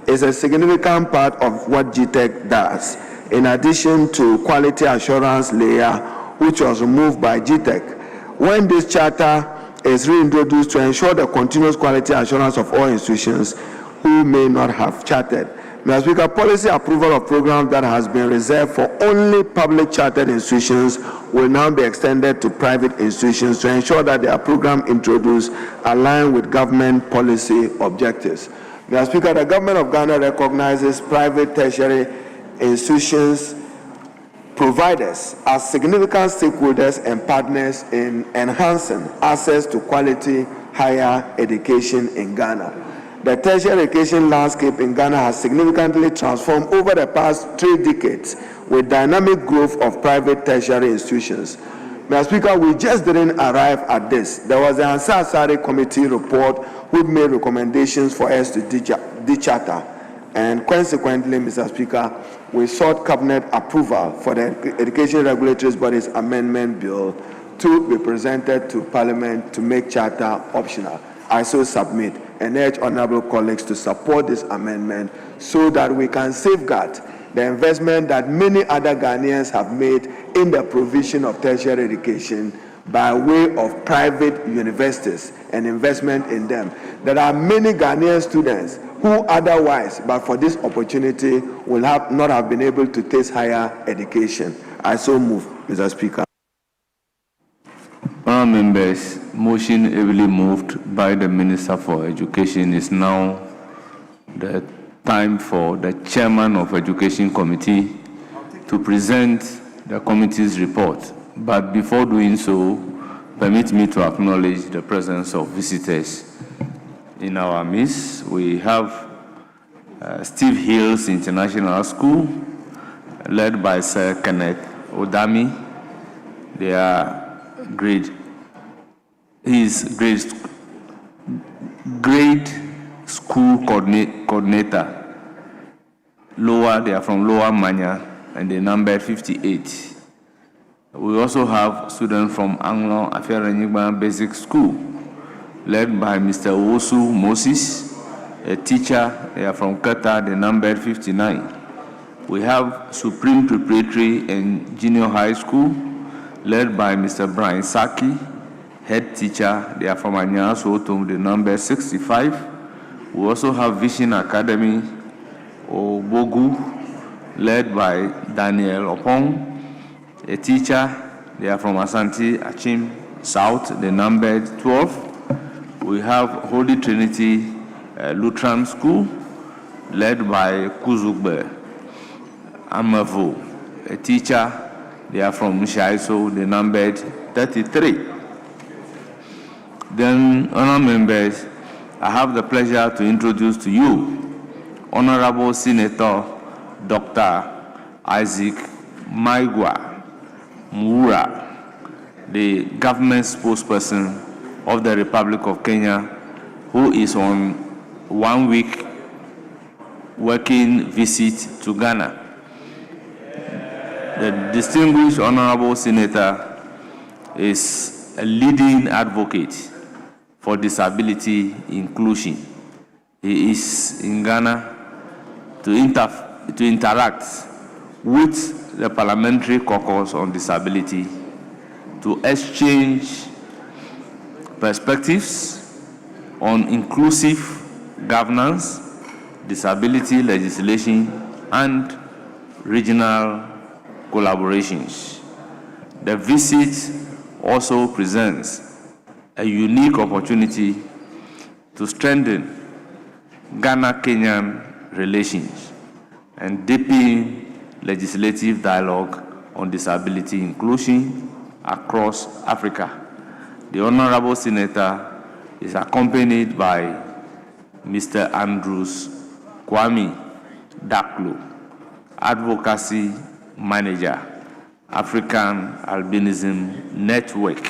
is a significant part of what GTEC does, in addition to quality assurance layer, which was removed by GTEC. When this charter is reintroduced to ensure the continuous quality assurance of all institutions who may not have chartered. Mr. Speaker, policy approval of programs that has been reserved for only public chartered institutions will now be extended to private institutions to ensure that their program introduced align with government policy objectives. Mr. Speaker, the government of Ghana recognizes private tertiary institutions providers as significant stakeholders and partners in enhancing access to quality higher education in Ghana. The tertiary education landscape in Ghana has significantly transformed over the past 3 decades with dynamic growth of private tertiary institutions. Mr. Speaker, we just didn't arrive at this. There was the Ansar Asari Committee report which made recommendations for us to decharter. And consequently, Mr. Speaker, we sought cabinet approval for the Education Regulatory Bodies Amendment Bill to be presented to Parliament to make charter optional. I so submit and urge honorable colleagues to support this amendment so that we can safeguard the investment that many other Ghanaians have made in the provision of tertiary education by way of private universities and investment in them. There are many Ghanaian students who otherwise, but for this opportunity, will not have been able to taste higher education. I so move, Mr. Speaker. Honourable members, motion ably moved by the Minister for Education. Is now the time for the Chairman of Education Committee to present the committee's report. But before doing so, permit me to acknowledge the presence of visitors in our midst. We have Steve Hills International School, led by Sir Kenneth Odami. They are grade school coordinator. They are from Lower Manya, and they numbered 58. We also have students from Anglo Afiaranyigba Basic School, led by Mr. Osu Moses, a teacher. They are from Qatar, they numbered 59. We have Supreme Preparatory and Junior High School, led by Mr. Brian Saki, head teacher. They are from Anyaso Otom, the number 65. We also have Vision Academy, Obogu, led by Daniel Opong, a teacher. They are from Asante Achim South, the number 12. We have Holy Trinity Lutheran School, led by Kuzugbe Amavo, a teacher. They are from Shaiso, they numbered 33. Then, honourable members, I have the pleasure to introduce to you Honourable Senator Dr. Isaac Maigwa Mura, the government spokesperson of the Republic of Kenya, who is on 1 week working visit to Ghana. The distinguished Honourable Senator is a leading advocate for disability inclusion. He is in Ghana to interact with the Parliamentary Caucus on Disability, to exchange perspectives on inclusive governance, disability legislation, and regional collaborations. The visit also presents a unique opportunity to strengthen Ghana-Kenyan relations and deepen legislative dialogue on disability inclusion across Africa. The Honourable Senator is accompanied by Mr. Andrews Kwame Daklo, Advocacy Manager, African Albinism Network.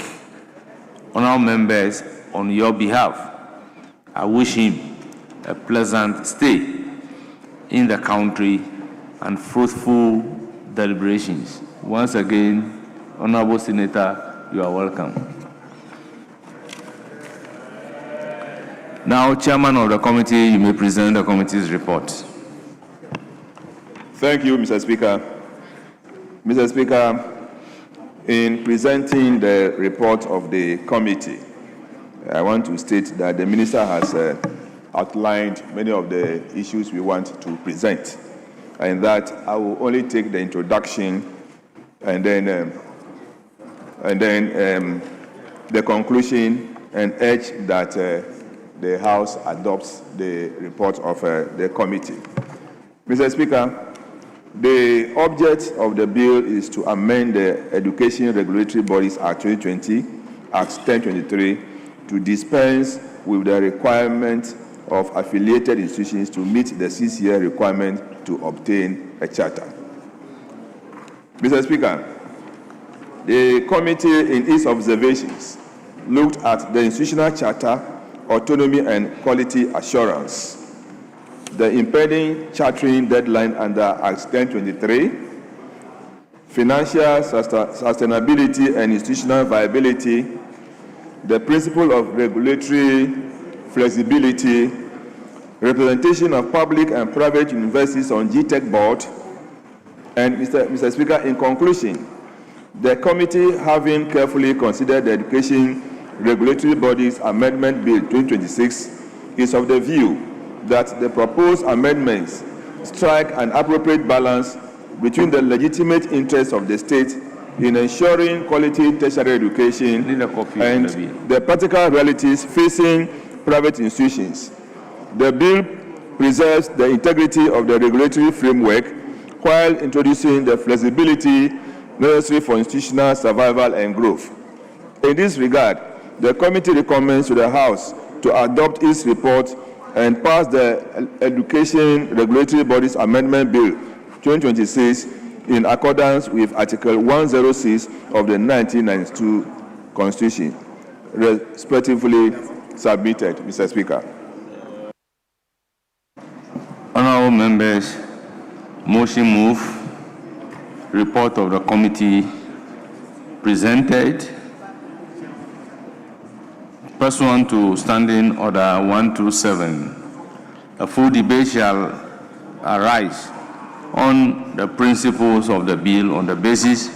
Honourable members, on your behalf, I wish him a pleasant stay in the country and fruitful deliberations. Once again, Honourable Senator, you are welcome. Now, Chairman of the committee, you may present the committee's report. Thank you, Mr. Speaker. Mr. Speaker, in presenting the report of the committee, I want to state that the Minister has outlined many of the issues we want to present, and that I will only take the introduction and then the conclusion, and urge that the House adopts the report of the committee. Mr. Speaker, the object of the bill is to amend the Education Regulatory Bodies Act 2020, Act 1023, to dispense with the requirement of affiliated institutions to meet the 6-year requirement to obtain a charter. Mr. Speaker, the committee, in its observations, looked at the institutional charter, autonomy and quality assurance, the impending chartering deadline under Act 1023, financial sustainability and institutional viability, the principle of regulatory flexibility, representation of public and private universities on GTech board, and Mr. Speaker, in conclusion, The committee, having carefully considered the Education Regulatory Bodies Amendment Bill 2026, is of the view that the proposed amendments strike an appropriate balance between the legitimate interests of the state in ensuring quality tertiary education and the practical realities facing private institutions. The bill preserves the integrity of the regulatory framework while introducing the flexibility necessary for institutional survival and growth. In this regard, the committee recommends to the House to adopt its report and pass the Education Regulatory Bodies Amendment Bill 2026 in accordance with Article 106 of the 1992 Constitution. Respectively submitted, Mr. Speaker. Honorable members, motion move, report of the committee presented. Pursuant to Standing Order 127, a full debate shall arise on the principles of the bill on the basis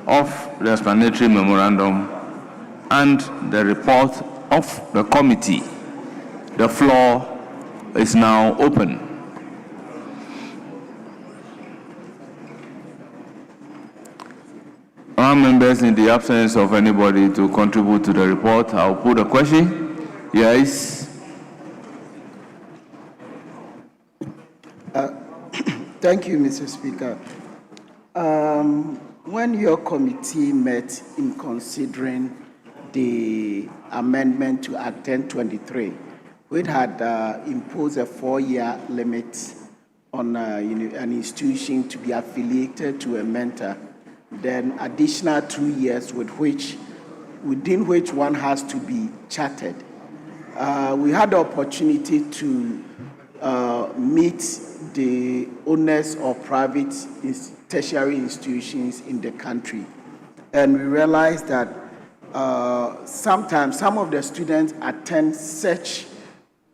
of the explanatory memorandum and the report of the committee. The floor is now open. Our members, in the absence of anybody to contribute to the report, I'll put a question. Yes. Thank you, Mr. Speaker. When your committee met in considering the amendment to Act 1023, which had imposed a 4-year limit on an institution to be affiliated to a mentor, then additional 2 years within which one has to be chartered. We had the opportunity to meet the owners of private tertiary institutions in the country, and we realized that sometimes some of the students attend such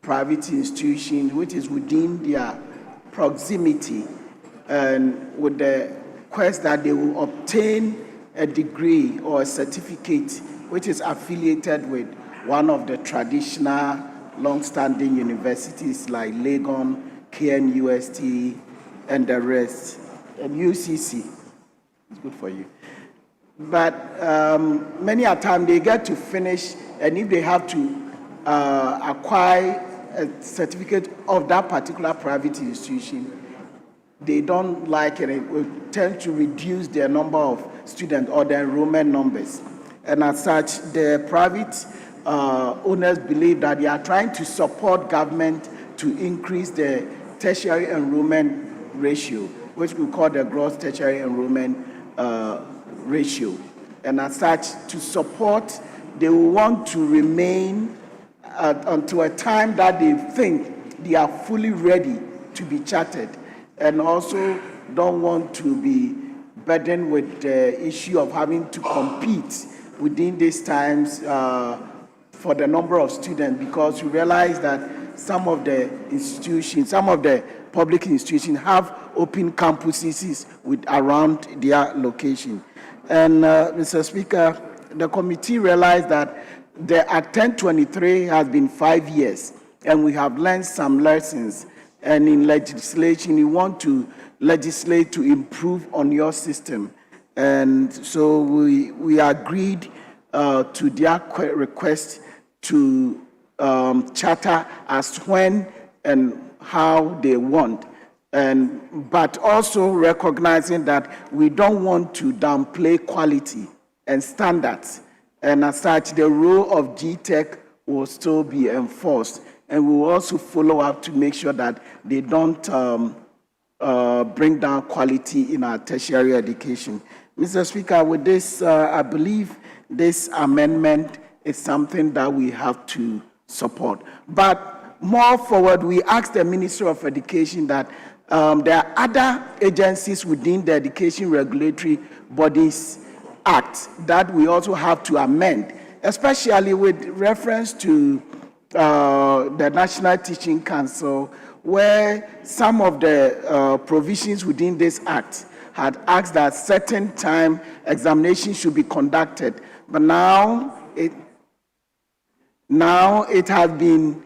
private institutions which is within their proximity, and with the quest that they will obtain a degree or a certificate which is affiliated with one of the traditional long-standing universities like Legon, KNUST, and the rest, and UCC. It's good for you. But many a time they get to finish, and if they have to acquire a certificate of that particular private institution, they don't like it. It will tend to reduce their number of students or their enrollment numbers. And as such, the private owners believe that they are trying to support government to increase the tertiary enrollment ratio, which we call the gross tertiary enrollment ratio. And as such, to support, they will want to remain until a time that they think they are fully ready to be chartered, and also don't want to be burdened with the issue of having to compete within these times for the number of students, because we realize that some of the institutions, some of the public institutions have open campuses with around their location. And Mr. Speaker, the committee realized that the Act 1023 has been 5 years, and we have learned some lessons. And in legislation, you want to legislate to improve on your system. And so we agreed to their request to charter as when and how they want. But also recognizing that we don't want to downplay quality and standards. And as such, the role of GTech will still be enforced. And we will also follow up to make sure that they don't bring down quality in our tertiary education. Mr. Speaker, with this, I believe this amendment is something that we have to support. But more forward, we asked the Ministry of Education that there are other agencies within the Education Regulatory Bodies Act that we also have to amend, especially with reference to the National Teaching Council, where some of the provisions within this act had asked that certain time examination should be conducted, but now it has been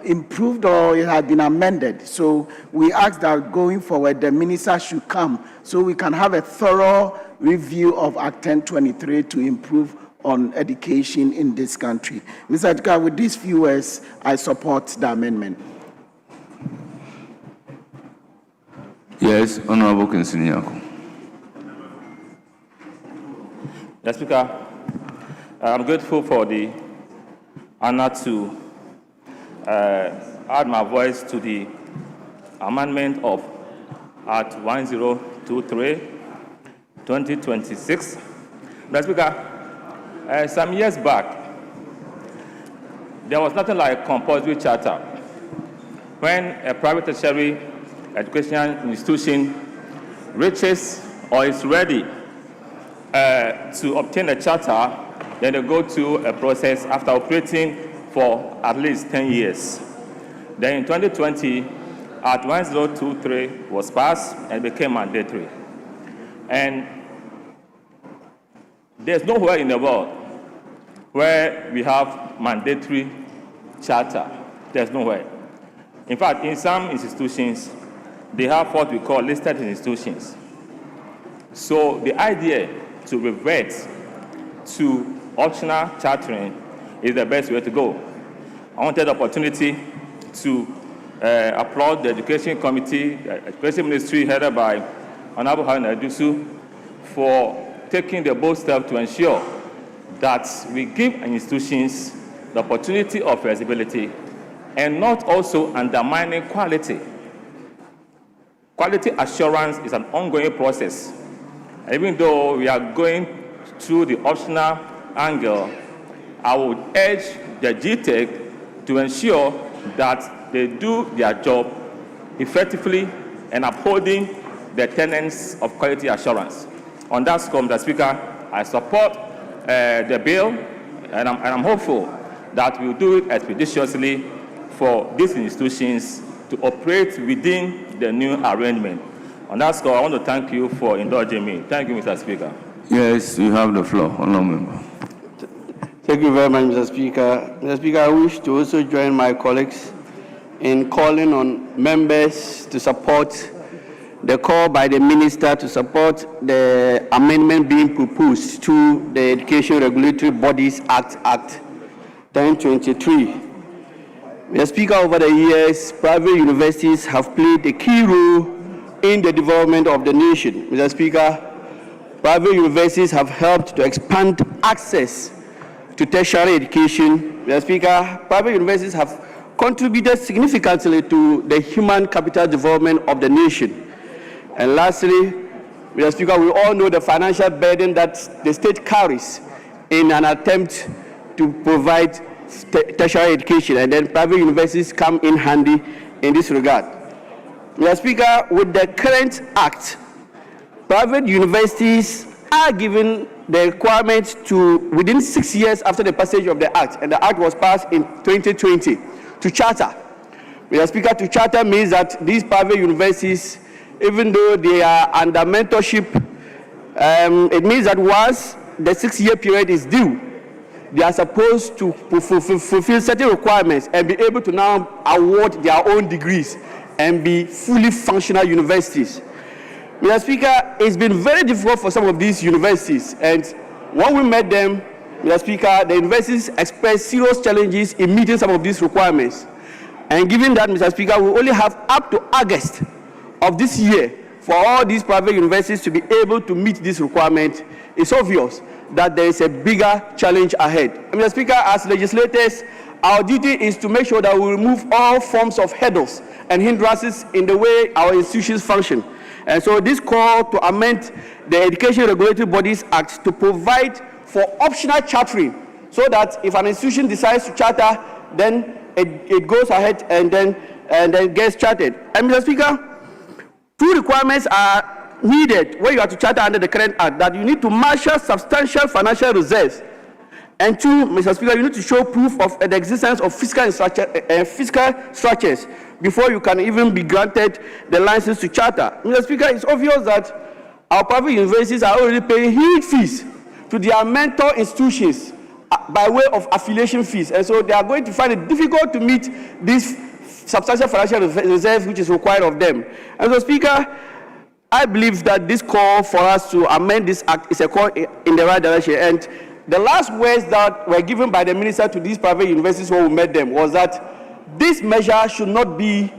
improved or it has been amended. So we ask that going forward, the minister should come so we can have a thorough review of Act 1023 to improve on education in this country. Mr. Speaker, with these few words, I support the amendment. Yes, Honorable Kensinyako. Mr. Speaker, I'm grateful for the honor to add my voice to the amendment of Act 1023, 2026. Mr. Speaker, some years back, there was nothing like compulsory charter. When a private tertiary educational institution reaches or is ready to obtain a charter, then they go through a process after operating for at least 10 years. Then in 2020, Act 1023 was passed and became mandatory. And there's nowhere in the world where we have mandatory charter. There's nowhere. In fact, in some institutions, they have what we call listed institutions. So the idea to revert to optional chartering is the best way to go. I wanted the opportunity to applaud the Education Committee, the Education Ministry headed by Honorable Haruna Adusu for taking the bold step to ensure that we give institutions the opportunity of flexibility and not also undermining quality. Quality assurance is an ongoing process. Even though we are going through the optional angle, I would urge the GTEC to ensure that they do their job effectively and upholding the tenets of quality assurance. On that score, Mr. Speaker, I support the bill, and I'm hopeful that we'll do it expeditiously for these institutions to operate within the new arrangement. On that score, I want to thank you for indulging me. Thank you, Mr. Speaker. Yes, you have the floor, Honorable Member. Thank you very much, Mr. Speaker. Mr. Speaker, I wish to also join my colleagues in calling on members to support the call by the minister to support the amendment being proposed to the Education Regulatory Bodies Act 1023. Mr. Speaker, over the years, private universities have played a key role in the development of the nation. Mr. Speaker, private universities have helped to expand access to tertiary education. Mr. Speaker, private universities have contributed significantly to the human capital development of the nation. And lastly, Mr. Speaker, we all know the financial burden that the state carries in an attempt to provide tertiary education, and then private universities come in handy in this regard. Mr. Speaker, with the current act, private universities are given the requirement to, within 6 years after the passage of the act, and the act was passed in 2020, to charter. Mr. Speaker, to charter means that these private universities, even though they are under mentorship, it means that once the 6-year period is due, they are supposed to fulfill certain requirements and be able to now award their own degrees and be fully functional universities. Mr. Speaker, it's been very difficult for some of these universities, and when we met them, Mr. Speaker, the universities expressed serious challenges in meeting some of these requirements. And given that, Mr. Speaker, we only have up to August of this year for all these private universities to be able to meet this requirement, it's obvious that there is a bigger challenge ahead. And Mr. Speaker, as legislators, our duty is to make sure that we remove all forms of hurdles and hindrances in the way our institutions function. And so this call to amend the Education Regulatory Bodies Act to provide for optional chartering, so that if an institution decides to charter, then it goes ahead and then gets chartered. And Mr. Speaker, two requirements are needed when you are to charter under the current act: that you need to marshal substantial financial reserves, And two, Mr. Speaker, you need to show proof of the existence of fiscal structures before you can even be granted the license to charter. Mr. Speaker, it's obvious that our private universities are already paying huge fees to their mentor institutions by way of affiliation fees. And so they are going to find it difficult to meet this substantial financial reserve which is required of them. And so, Speaker, I believe that this call for us to amend this act is a call in the right direction. And the last words that were given by the minister to these private universities when we met them was that this measure should not be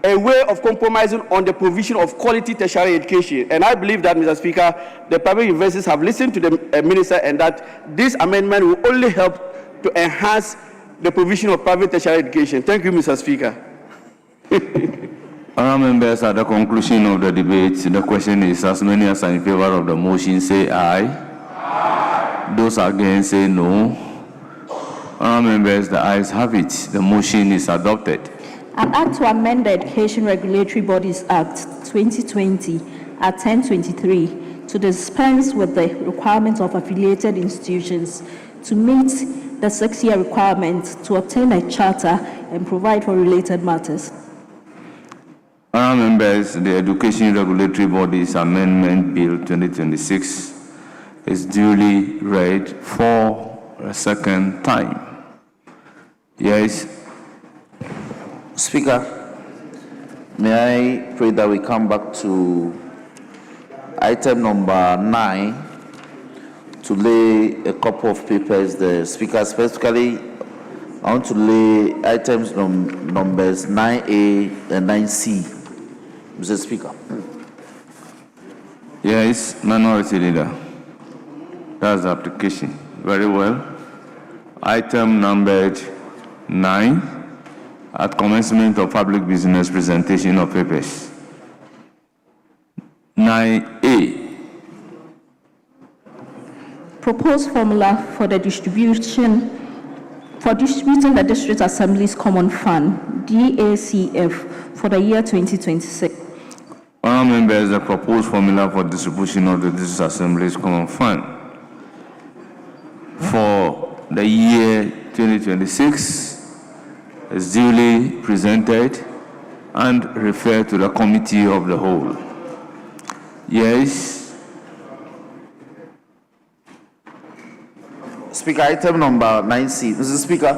a way of compromising on the provision of quality tertiary education. And I believe that, Mr. Speaker, the private universities have listened to the minister and that this amendment will only help to enhance the provision of private tertiary education. Thank you, Mr. Speaker. Honourable members, at the conclusion of the debate, the question is, as many as are in favour of the motion, say aye. Aye. Those against, say no. Honourable members, the ayes have it. The motion is adopted. An act to amend the Education Regulatory Bodies Act 2020 at 1023 to dispense with the requirements of affiliated institutions to meet the 6-year requirement to obtain a charter and provide for related matters. Honourable members, the Education Regulatory Bodies Amendment Bill 2026 is duly read for a second time. Yes. Speaker, may I pray that we come back to item number 9 to lay a couple of papers there. Speaker, specifically, I want to lay items numbers 9A and 9C. Mr. Speaker. Yes, Minority Leader. That's the application. Very well. Item numbered 9. At commencement of public business presentation of papers. 9A. Proposed formula for the distributing the District Assembly's Common Fund, DACF, for the year 2026. Honourable members, the proposed formula for distribution of the District Assembly's Common Fund for the year 2026 is duly presented and referred to the Committee of the Whole. Yes. Speaker, item number 9C. Mr. Speaker,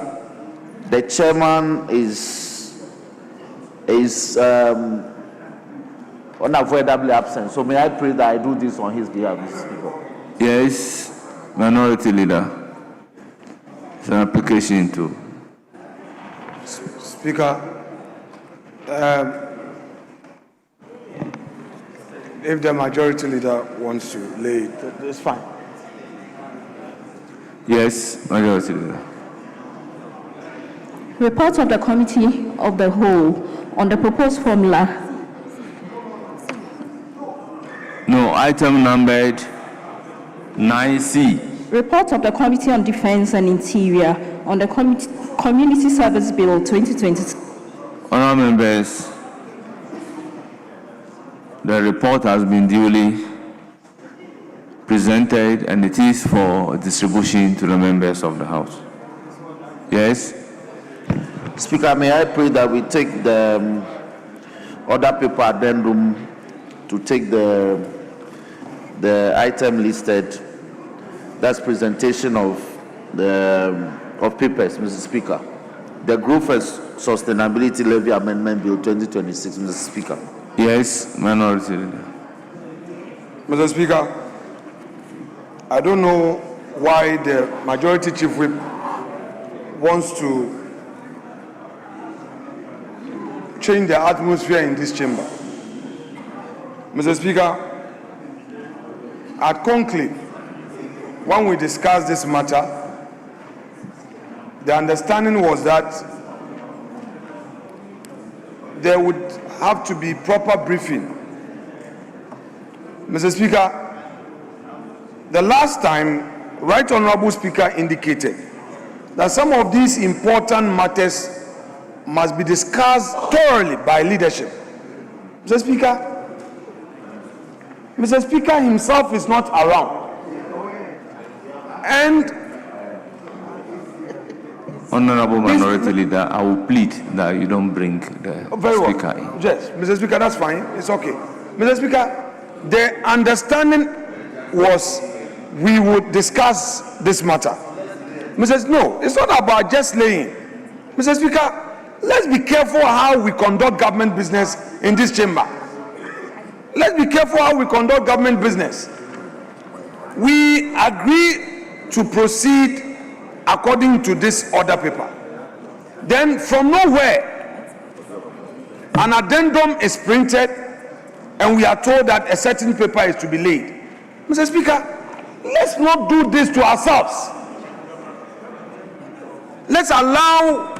the chairman is unavoidably absent. So may I pray that I do this on his behalf, Mr. Speaker? Yes, Minority Leader. It's an application too. Speaker, if the majority leader wants to lay it, it's fine. Yes, Majority Leader. Report of the Committee of the Whole on the proposed formula. No, item numbered 9C. Report of the Committee on Defense and Interior on the Community Service Bill 2020. Honourable members, the report has been duly presented and it is for distribution to the members of the House. Yes? Speaker, may I pray that we take the other paper addendum to take the item listed. That's presentation of papers, Mr. Speaker. The Group for Sustainability Levy Amendment Bill 2026, Mr. Speaker. Yes, Minority Leader. Mr. Speaker, I don't know why the Majority Chief Whip wants to change the atmosphere in this chamber. Mr. Speaker, at conclave, when we discussed this matter, the understanding was that there would have to be proper briefing. Mr. Speaker, the last time, Right Honourable Speaker indicated that some of these important matters must be discussed thoroughly by leadership. Mr. Speaker himself is not around. And Honorable Minority Leader, I will plead that you don't bring the Very Speaker well. in. Yes, Mr. Speaker, that's fine. It's okay. Mr. Speaker, the understanding was we would discuss this matter. No, it's not about just laying. Mr. Speaker, let's be careful how we conduct government business in this chamber. Let's be careful how we conduct government business. We agree to proceed according to this order paper. Then from nowhere, an addendum is printed and we are told that a certain paper is to be laid. Mr. Speaker, let's not do this to ourselves. Let's allow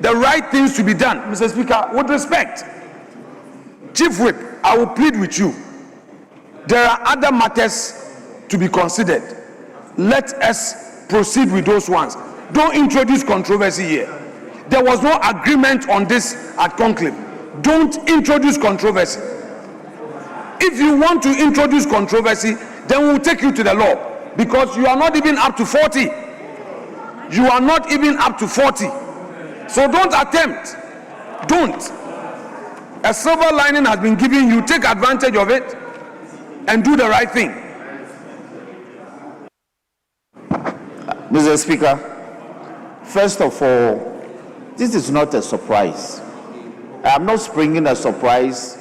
the right things to be done. Mr. Speaker, with respect, Chief Whip, I will plead with you. There are other matters to be considered. Let us proceed with those ones. Don't introduce controversy here. There was no agreement on this at conclave. Don't introduce controversy. If you want to introduce controversy, then we'll take you to the law, because you are not even up to 40. You are not even up to 40. So don't attempt. Don't. A silver lining has been given you. Take advantage of it and do the right thing. Mr. Speaker, first of all, this is not a surprise. I am not springing a surprise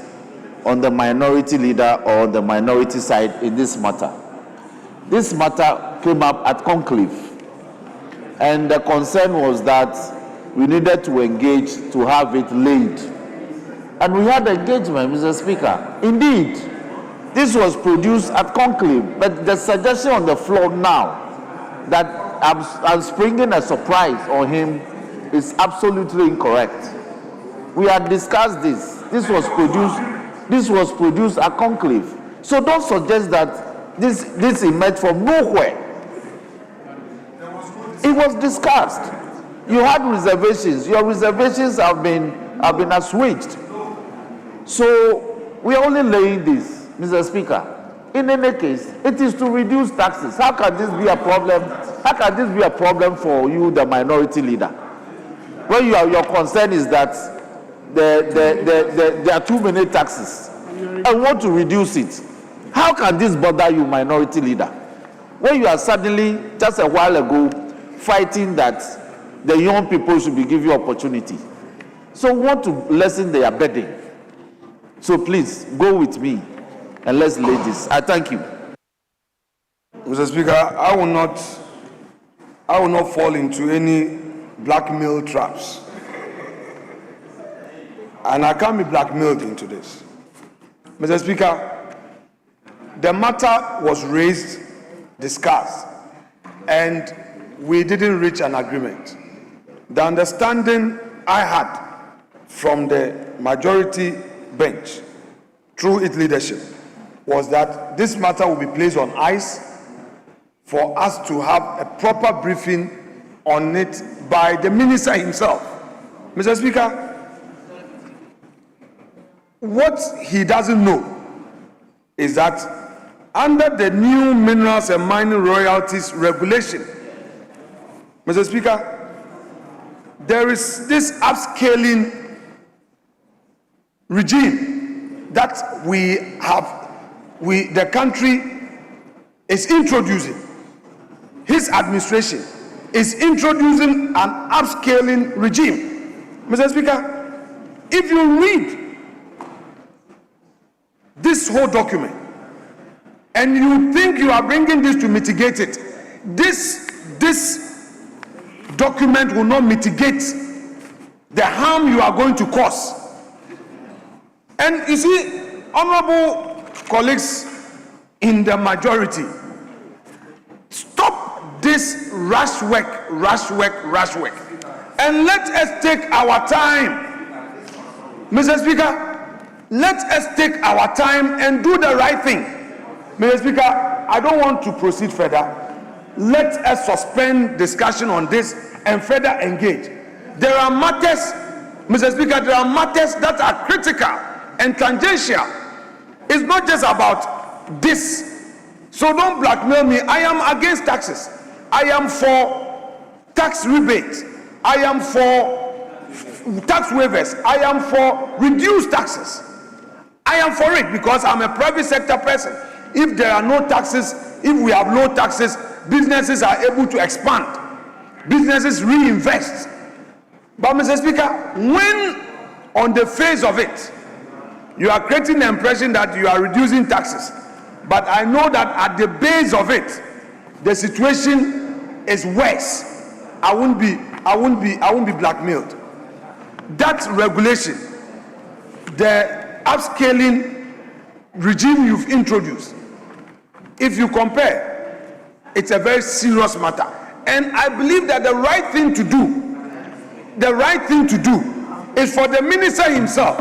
on the minority leader or the minority side in this matter. This matter came up at conclave, and the concern was that we needed to engage to have it laid. And we had engagement, Mr. Speaker. Indeed, this was produced at conclave, but the suggestion on the floor now that I'm springing a surprise on him is absolutely incorrect. We had discussed this. This was produced at conclave. So don't suggest that this emerged from nowhere. It was discussed. You had reservations. Your reservations have been assuaged. So we are only laying this, Mr. Speaker. In any case, it is to reduce taxes. How can this be a problem? How can this be a problem for you, the minority leader? When your concern is that there are too many taxes and want to reduce it. How can this bother you, minority leader? When you are suddenly, just a while ago, fighting that the young people should be given opportunity. So we want to lessen their burden. So please, go with me and let's lay this. I thank you. Mr. Speaker, I will not fall into any blackmail traps. And I can't be blackmailed into this. Mr. Speaker, the matter was raised, discussed, and we didn't reach an agreement. The understanding I had from the majority bench through its leadership was that this matter will be placed on ice for us to have a proper briefing on it by the minister himself. Mr. Speaker, what he doesn't know is that under the new Minerals and Mining Royalties Regulation, Mr. Speaker, there is this upscaling regime that the country is introducing. His administration is introducing an upscaling regime. Mr. Speaker, if you read this whole document and you think you are bringing this to mitigate it, this document will not mitigate the harm you are going to cause. And you see, honorable colleagues in the majority, stop this rush work, and let us take our time. Mr. Speaker, let us take our time and do the right thing. Mr. Speaker, I don't want to proceed further. Let us suspend discussion on this and further engage. There are matters, Mr. Speaker, there are matters that are critical and tangential. It's not just about this. So don't blackmail me. I am against taxes. I am for tax rebate. I am for tax waivers. I am for reduced taxes. I am for it because I'm a private sector person. If there are no taxes, if we have low taxes, businesses are able to expand. Businesses reinvest. But Mr. Speaker, when on the face of it, you are creating the impression that you are reducing taxes, but I know that at the base of it, the situation is worse. I won't be blackmailed. That regulation, the upscaling regime you've introduced, if you compare, it's a very serious matter. And I believe that the right thing to do is for the minister himself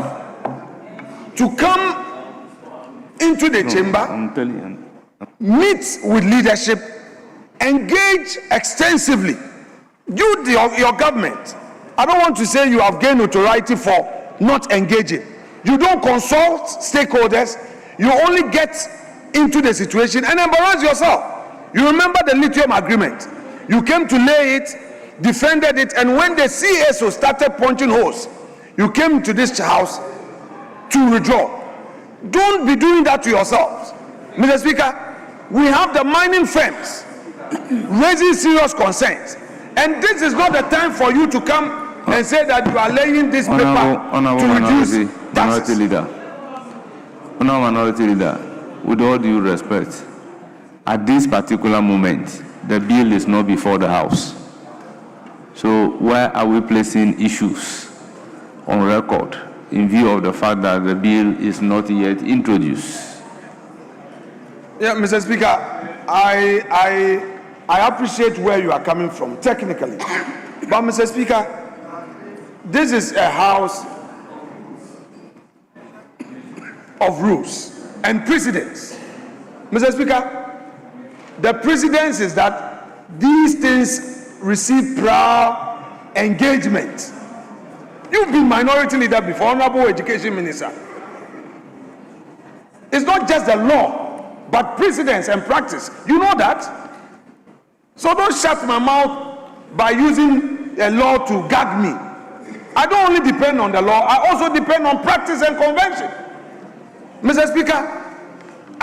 to come into the chamber, meet with leadership, engage extensively. Your government, I don't want to say you have gained notoriety for not engaging. You don't consult stakeholders, you only get into the situation and embarrass yourself. You remember the lithium agreement. You came to lay it, defended it, and when the CSO started punching holes, you came to this house to withdraw. Don't be doing that to yourselves. Mr. Speaker, we have the mining firms raising serious concerns, and this is not the time for you to come and say that you are laying this paper to reduce taxes. Minority Leader, with all due respect, at this particular moment, the bill is not before the House. So why are we placing issues on record in view of the fact that the bill is not yet introduced? Yeah, Mr. Speaker, I appreciate where you are coming from technically. But Mr. Speaker, this is a house of rules and precedents. Mr. Speaker, the precedence is that these things receive prior engagement. You've been minority leader before, Honorable Education Minister. It's not just the law, but precedence and practice. You know that? So don't shut my mouth by using a law to gag me. I don't only depend on the law, I also depend on practice and convention. Mr. Speaker,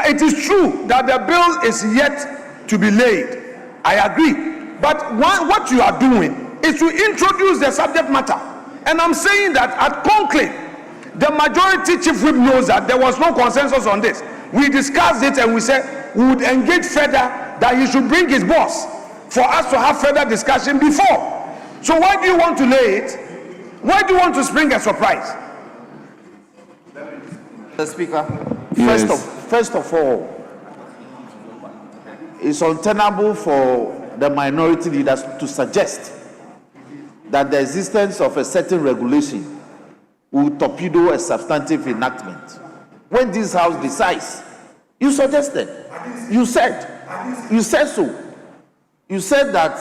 it is true that the bill is yet to be laid. I agree. But what you are doing is to introduce the subject matter. And I'm saying that at conclave, the majority chief whip knows that there was no consensus on this. We discussed it and we said we would engage further, that he should bring his boss for us to have further discussion before. So why do you want to lay it? Why do you want to spring a surprise? Mr. Speaker, Yes. first of all, it's untenable for the minority leaders to suggest that the existence of a certain regulation will torpedo a substantive enactment. When this House decides, you suggested, you said so. You said that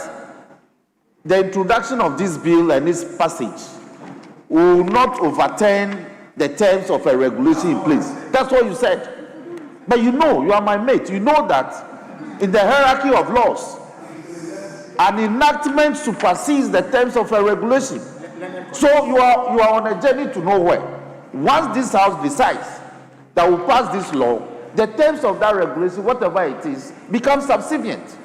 the introduction of this bill and its passage will not overturn the terms of a regulation in place. That's what you said. But you know, you are my mate, you know that in the hierarchy of laws, an enactment supersedes the terms of a regulation. So you are on a journey to nowhere. Once this House decides that will pass this law, the terms of that regulation, whatever it is, becomes subservient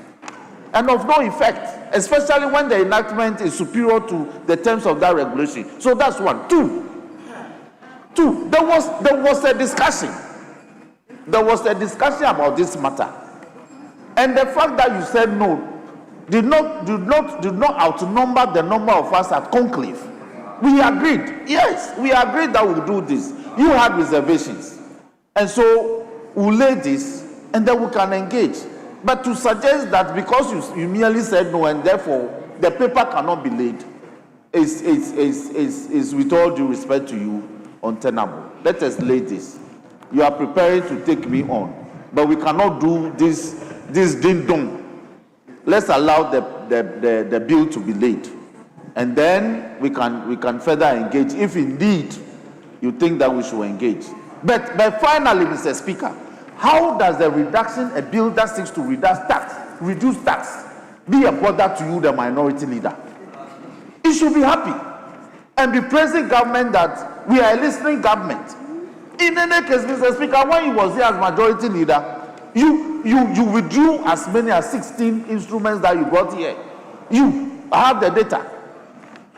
and of no effect, especially when the enactment is superior to the terms of that regulation. So that's one. Two, there was a discussion. There was a discussion about this matter. And the fact that you said no did not outnumber the number of us at conclave. We agreed. Yes, we agreed that we'll do this. You had reservations. And so we'll lay this and then we can engage. But to suggest that because you merely said no and therefore the paper cannot be laid is with all due respect to you, untenable. Let us lay this. You are preparing to take me on, but we cannot do this ding dong. Let's allow the bill to be laid, and then we can further engage if indeed you think that we should engage. But finally, Mr. Speaker, how does a bill that seeks to reduce tax, be a bother to you, the minority leader? It he should be happy and be praising government that we are a listening government. In any case, Mr. Speaker, when he was here as majority leader, you withdrew as many as 16 instruments that you brought here. I have the data.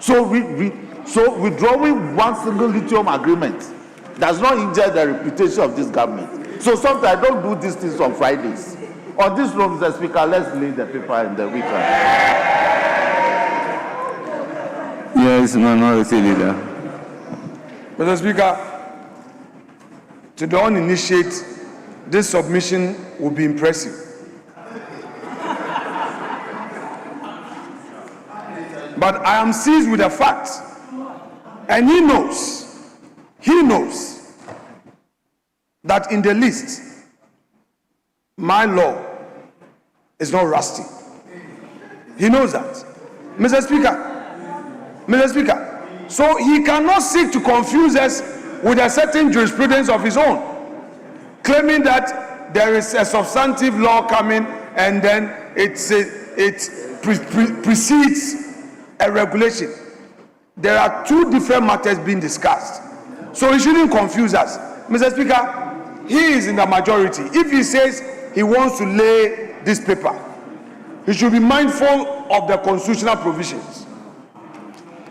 So withdrawing one single lithium agreement does not injure the reputation of this government. So sometimes I don't do these things on Fridays. On this room, Mr. Speaker, let's lay the paper in the weekend. Yes, Minority Leader. Mr. Speaker, to don't initiate, this submission will be impressive. But I am seized with the fact, and he knows that in the list, my law is not rusty. He knows that. Mr. Speaker, so he cannot seek to confuse us with a certain jurisprudence of his own, claiming that there is a substantive law coming and then it precedes a regulation. There are two different matters being discussed. So he shouldn't confuse us. Mr. Speaker, he is in the majority. If he says he wants to lay this paper, he should be mindful of the constitutional provisions.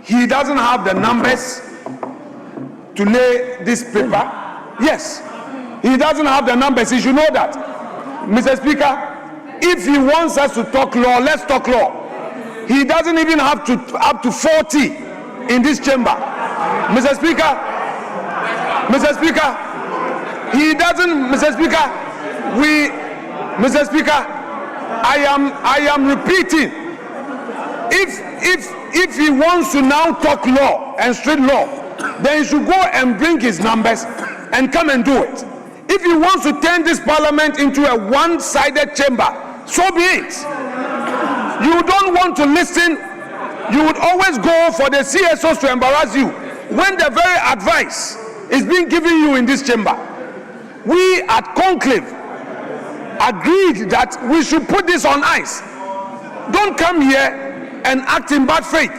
He doesn't have the numbers to lay this paper. Yes, he doesn't have the numbers. He should know that. Mr. Speaker, if he wants us to talk law, let's talk law. He doesn't even have to up to 40 in this chamber. Mr. Speaker, he doesn't, Mr. Speaker, I am repeating, if he wants to now talk law and straight law, then he should go and bring his numbers and come and do it. If he wants to turn this parliament into a one-sided chamber, so be it. You don't want to listen, you would always go for the CSOs to embarrass you when the very advice is being given you in this chamber. We at Conclave agreed that we should put this on ice. Don't come here and act in bad faith.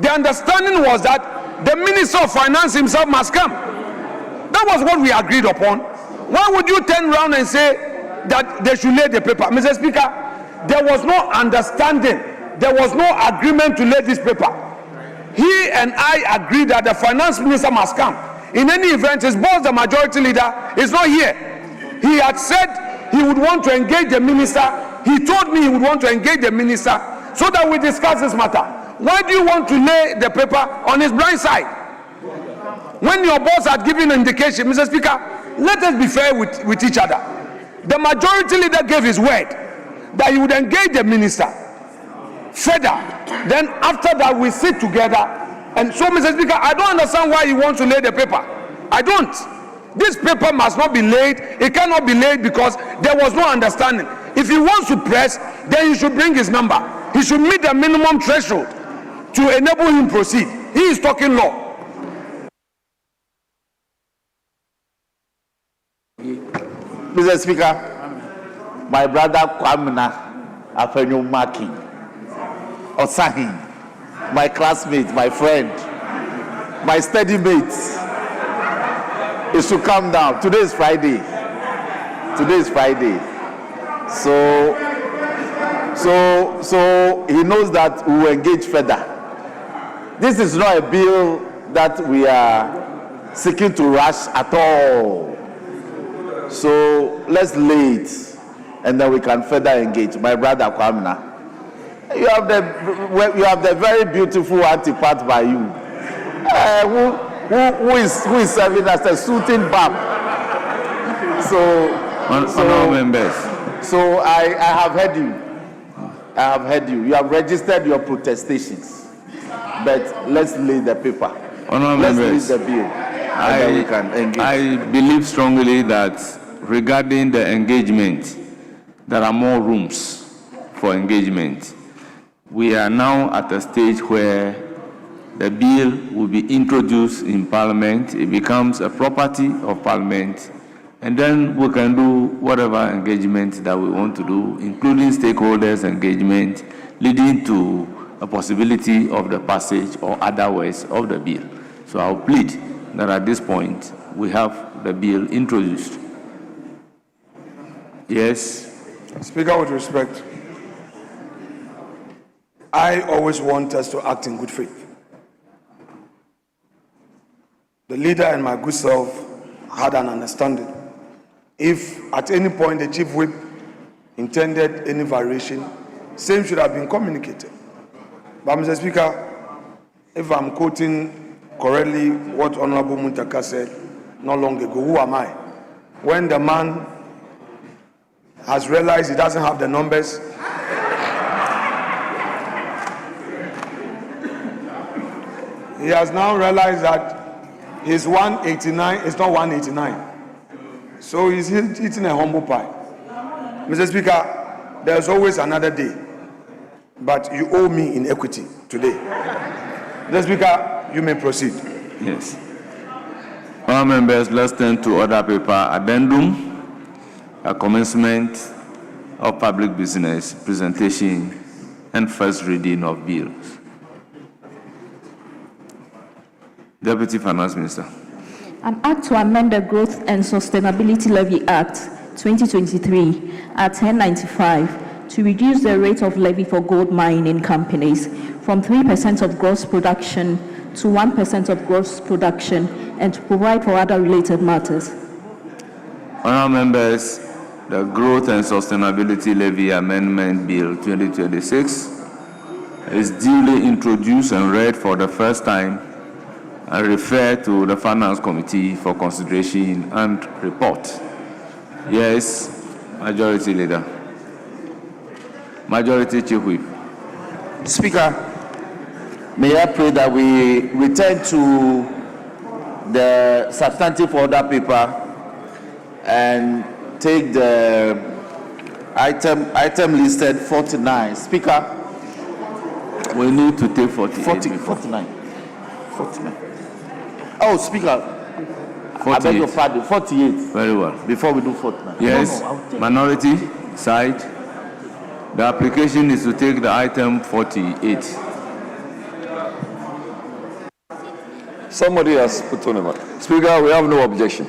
The understanding was that the Minister of Finance himself must come. That was what we agreed upon. Why would you turn around and say that they should lay the paper? Mr. Speaker, there was no understanding, there was no agreement to lay this paper. He and I agreed that the finance minister must come. In any event, his boss, the majority leader, is not here. He had said he would want to engage the minister. He told me he would want to engage the minister so that we discuss this matter. Why do you want to lay the paper on his blind side? When your boss had given an indication, Mr. Speaker, let us be fair with each other. The majority leader gave his word that he would engage the minister further. Then after that, we sit together. And so, Mr. Speaker, I don't understand why he wants to lay the paper. I don't. This paper must not be laid. It cannot be laid because there was no understanding. If he wants to press, then he should bring his number. He should meet the minimum threshold to enable him proceed. He is talking law. Mr. Speaker, my brother Kwamina Afenyumaki Osahin, my classmate, my friend, my study mate, is to come down. Today is Friday. So he knows that we will engage further. This is not a bill that we are seeking to rush at all. So let's lay it. And then we can further engage. My brother Kwamina, you have the very beautiful auntie-part by you, who is serving as a suiting bab. So I have heard you. You have registered your protestations, but let's lay the paper. Let's lay the bill, and then we can engage. I believe strongly that regarding the engagement, there are more rooms for engagement. We are now at a stage where the bill will be introduced in Parliament. It becomes a property of Parliament. And then we can do whatever engagement that we want to do, including stakeholders engagement, leading to a possibility of the passage or otherwise of the bill. So I'll plead that at this point we have the bill introduced. Yes. Speaker, with respect, I always want us to act in good faith. The leader and my good self had an understanding. If at any point the chief whip intended any variation, same should have been communicated. But Mr. Speaker, if I'm quoting correctly what Honorable Muntaka said not long ago, who am I? When the man has realized he doesn't have the numbers, he has now realized that his 189 is not 189. So he's eating a humble pie. Mr. Speaker, there's always another day, but you owe me in equity today. Mr. Speaker, you may proceed. Yes. Honourable members, let's turn to order paper addendum, a commencement of public business, presentation, and first reading of bills. Deputy Finance Minister. An act to amend the Growth and Sustainability Levy Act 2023 at 1095 to reduce the rate of levy for gold mining companies from 3% of gross production to 1% of gross production and to provide for other related matters. Honourable members, the Growth and Sustainability Levy Amendment Bill 2026 is duly introduced and read for the first time and referred to the Finance Committee for consideration and report. Yes, Majority Leader. Majority Chief Whip. Speaker, may I pray that we return to the substantive order paper and take the item listed 49. Speaker, we need to take 48. 49. Oh, Speaker, 48. I beg your pardon, 48. Very well. Before we do 49. Yes, minority side. The application is to take the item 48. Somebody has put on a Speaker, we have no objection.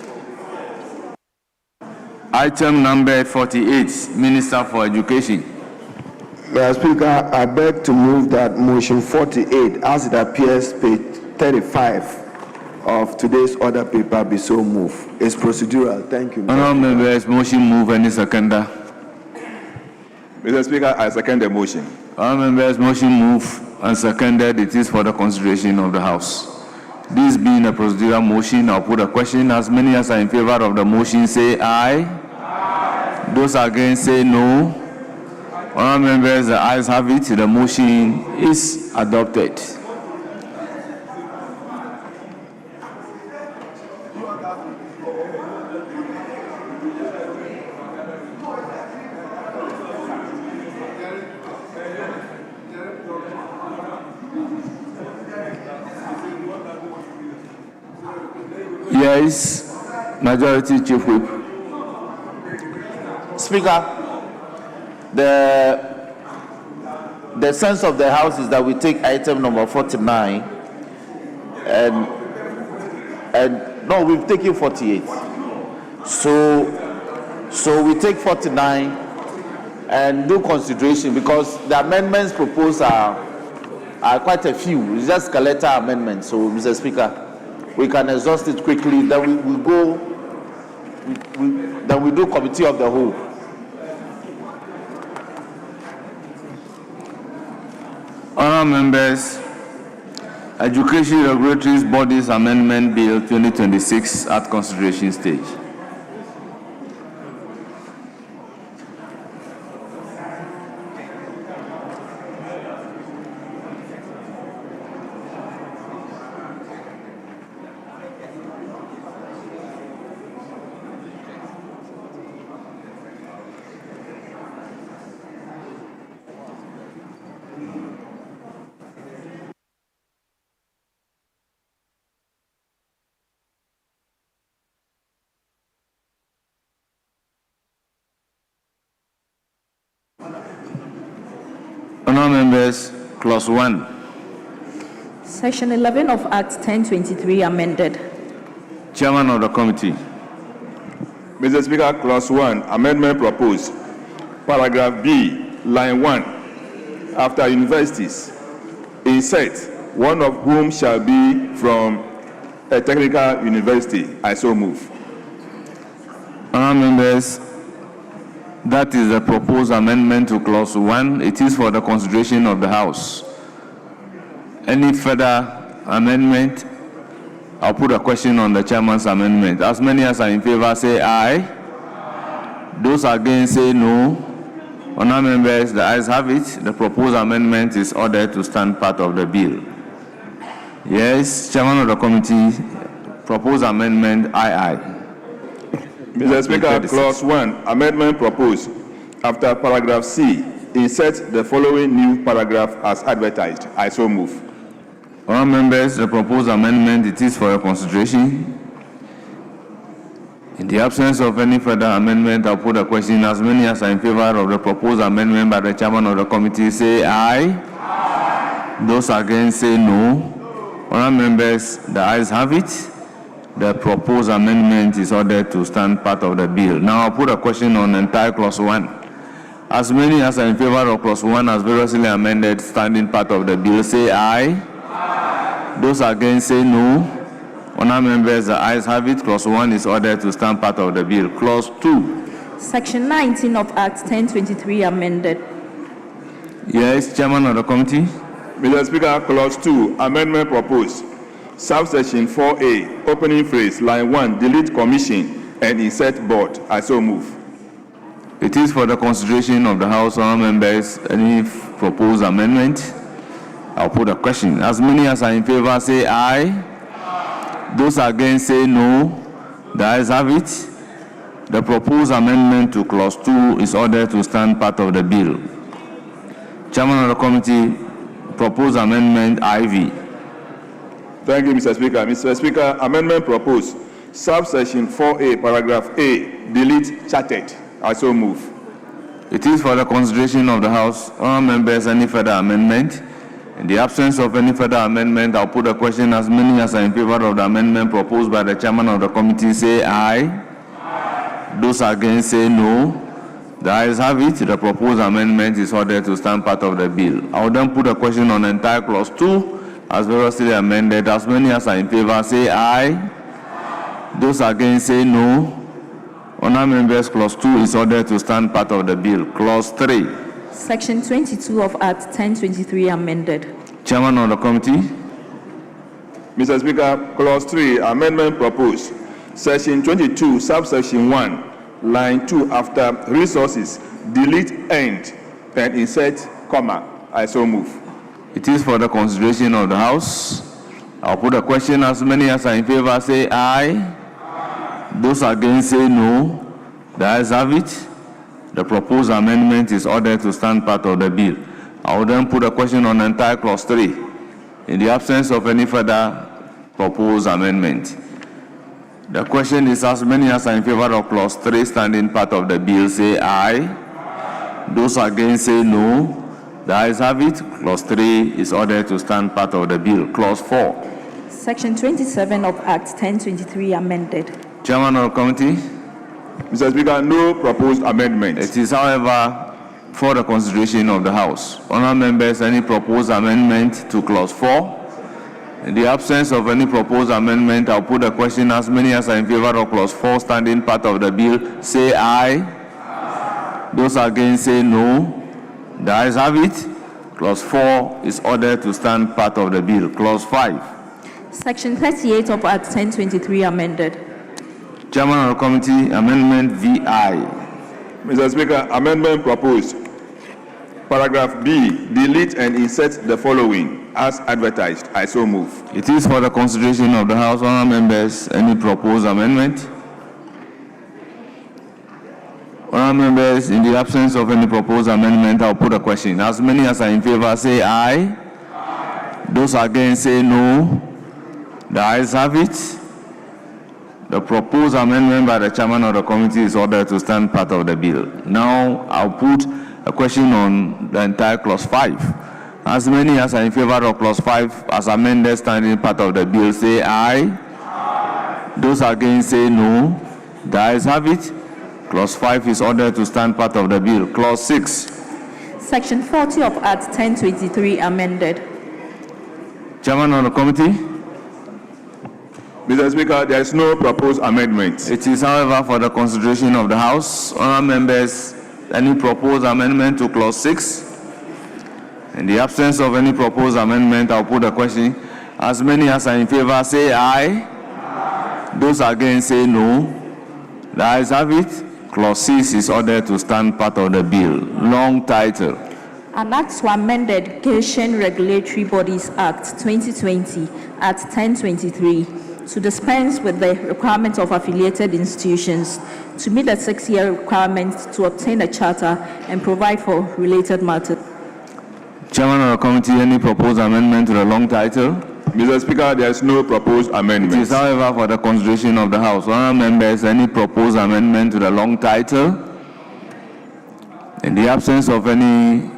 Item number 48, Minister for Education. Mr. Speaker, I beg to move that motion 48, as it appears page 35 of today's order paper, be so moved. It's procedural. Thank you. Honourable members, motion move. Any seconder? Mr. Speaker, I second the motion. Honourable members, motion move and seconded. It is for the consideration of the House. This being a procedural motion, I'll put a question. As many as are in favor of the motion say aye. Aye. Those against say no. Honourable members, the ayes have it. The motion is adopted. Yes, Majority Chief Whip. Speaker, the sense of the House is that we take item number 49 and no, we've taken 48. So we take 49 and do consideration because the amendments proposed are quite a few. It's just skeletal amendments. So, Mr. Speaker, we can exhaust it quickly. Then we do committee of the whole. Honourable members, Education Regulatory Bodies Amendment Bill 2026 at consideration stage. Honourable members, Clause 1. Section 11 of Act 1023 amended. Chairman of the committee. Mr. Speaker, Clause 1, amendment proposed. Paragraph B, line 1, after universities, insert one of whom shall be from a technical university. I so move. Honourable members, that is the proposed amendment to Clause 1. It is for the consideration of the House. Any further amendment? I'll put a question on the chairman's amendment. As many as are in favor say aye. Those against say no. Honourable members, the ayes have it. The proposed amendment is ordered to stand part of the bill. Yes, chairman of the committee, proposed amendment, aye. Mr. Speaker, Clause 1, amendment proposed. After paragraph C, insert the following new paragraph as advertised. I so move. Honourable members, the proposed amendment, it is for your consideration. In the absence of any further amendment, I'll put a question. As many as are in favor of the proposed amendment by the chairman of the committee say aye. Those against say no. Honourable members, the ayes have it. The proposed amendment is ordered to stand part of the bill. Now I'll put a question on entire Clause 1. As many as are in favor of Clause 1 as variously amended, standing part of the bill, say aye. Those against say no. Honourable members, the ayes have it. Clause 1 is ordered to stand part of the bill. Clause 2. Section 19 of Act 1023 amended. Yes, chairman of the committee. Mr. Speaker, Clause 2, amendment proposed. Subsection 4A, opening phrase, line 1, delete commission and insert board. I so move. It is for the consideration of the House. Honourable members, any proposed amendment? I'll put a question. As many as are in favor say aye. Those against say no. The ayes have it. The proposed amendment to Clause 2 is ordered to stand part of the bill. Chairman of the committee, proposed amendment IV. Thank you, Mr. Speaker. Mr. Speaker, amendment proposed. Subsection 4A, paragraph A, delete chartered. I so move. It is for the consideration of the House. Honourable members, any further amendment? In the absence of any further amendment, I'll put a question. As many as are in favor of the amendment proposed by the chairman of the committee say aye. Those against say no. The ayes have it. The proposed amendment is ordered to stand part of the bill. I will then put a question on entire Clause 2 as variously amended. As many as are in favor say aye. Those against say no. Honourable members, Clause 2 is ordered to stand part of the bill. Clause 3. Section 22 of Act 1023 amended. Chairman of the committee. Mr. Speaker, Clause 3, amendment proposed. Section 22, subsection 1, line 2, after resources, delete end and insert comma. I so move. It is for the consideration of the House. I'll put a question. As many as are in favor say aye. Those against say no. The ayes have it. The proposed amendment is ordered to stand part of the bill. I will then put a question on entire Clause 3. In the absence of any further proposed amendment. The question is, as many as are in favor of Clause 3 standing part of the bill say aye. Those against say no. The ayes have it. Clause 3 is ordered to stand part of the bill. Clause 4. Section 27 of Act 1023 amended. Chairman of the committee. Mr. Speaker, no proposed amendment. It is, however, for the consideration of the House. Honourable members, any proposed amendment to Clause 4? In the absence of any proposed amendment, I'll put a question. As many as are in favor of Clause 4 standing part of the bill say aye. Those against say no. The ayes have it. Clause 4 is ordered to stand part of the bill. Clause 5. Section 38 of Act 1023 amended. Chairman of the committee, amendment VI. Mr. Speaker, amendment proposed. Paragraph B, delete and insert the following as advertised. I so move. It is for the consideration of the House. Honourable members, any proposed amendment? Honourable members, in the absence of any proposed amendment, I'll put a question. As many as are in favor say aye. Those against say no. The ayes have it. The proposed amendment by the chairman of the committee is ordered to stand part of the bill. Now, I'll put a question on the entire Clause 5. As many as are in favor of clause 5 as amended standing part of the bill, say aye. Those against say no. The ayes have it. Clause 5 is ordered to stand part of the bill. Clause 6. Section 40 of Act 1023 amended. Chairman of the committee. Mr. Speaker, there is no proposed amendment. It is, however, for the consideration of the House. Honourable members, any proposed amendment to clause 6? In the absence of any proposed amendment, I'll put the question. As many as are in favor, say aye. Those against, say no. The ayes have it. Clause 6 is ordered to stand part of the bill. Long title. An Act to amend the Education Regulatory Bodies Act 2020 at 1023 to dispense with the requirements of affiliated institutions to meet the 6-year requirement to obtain a charter and provide for related matters. Chairman of the committee, any proposed amendment to the long title? Mr. Speaker, there is no proposed amendment. It is, however, for the consideration of the House. Honourable members, any proposed amendment to the long title? In the absence of any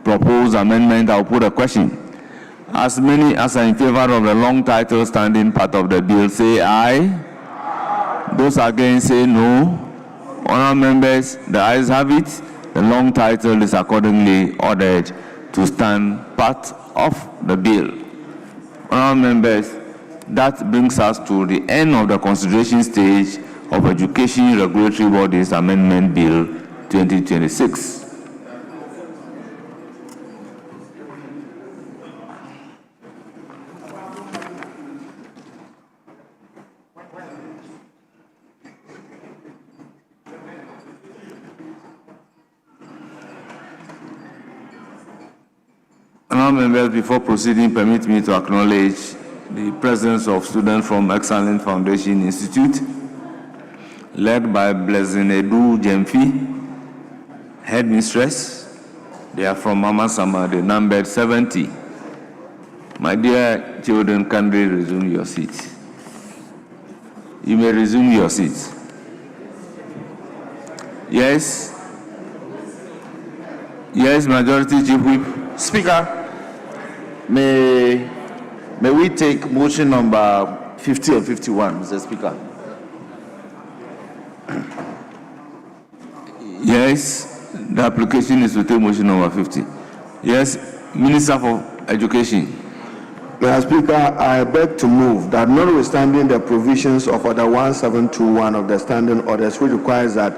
proposed amendment, I'll put a question. As many as are in favor of the long title standing part of the bill, say aye. Those against, say no. Honourable members, the ayes have it. The long title is accordingly ordered to stand part of the bill. Honourable members, that brings us to the end of the consideration stage of Education Regulatory Bodies Amendment Bill 2026. Members, before proceeding, permit me to acknowledge the presence of students from Excellent Foundation Institute, led by Blessing Edu Jemfi, headmistress. They are from Mama Sama, they numbered 70. My dear children, can they resume your seats? You may resume your seats. Yes? Yes, Majority Chief Whip. Speaker, may we take motion number 50 and 51, Mr. Speaker? Yes, the application is to take motion number 50. Yes, Minister for Education. Mr. Speaker, I beg to move that notwithstanding the provisions of Order 1721 of the Standing Orders, which requires that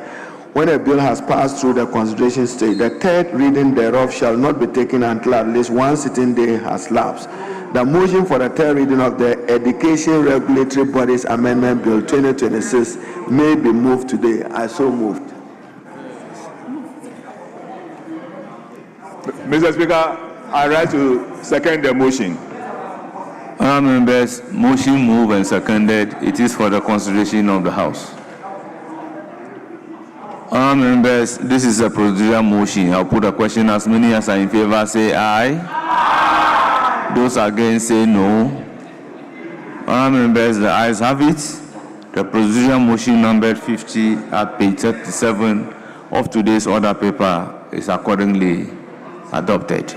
when a bill has passed through the consideration stage, the third reading thereof shall not be taken until at least one sitting day has lapsed. The motion for the third reading of the Education Regulatory Bodies Amendment Bill 2026 may be moved today. I so moved. Mr. Speaker, I rise to second the motion. Honourable members, motion moved and seconded. It is for the consideration of the House. Honourable members, this is a procedural motion. I'll put a question. As many as are in favor, say aye. Those against, say no. Honourable members, the ayes have it. The procedural motion numbered 50 at page 37 of today's order paper is accordingly adopted.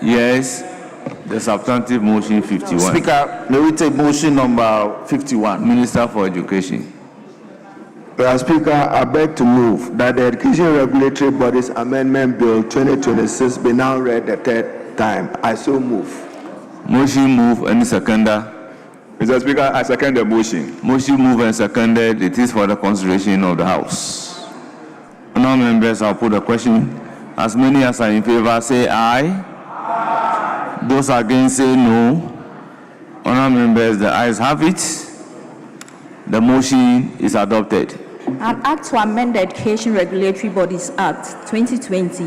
Yes, the substantive motion 51. Speaker, may we take motion number 51? Minister for Education. Mr. Speaker, I beg to move that the Education Regulatory Bodies Amendment Bill 2026 be now read the third time. I so move. Motion move. Any seconder? Mr. Speaker, I second the motion. Motion moved and seconded. It is for the consideration of the House. Honourable members, I'll put a question. As many as are in favor, say aye. Those against, say no. Honourable members, the ayes have it. The motion is adopted. An Act to amend the Education Regulatory Bodies Act 2020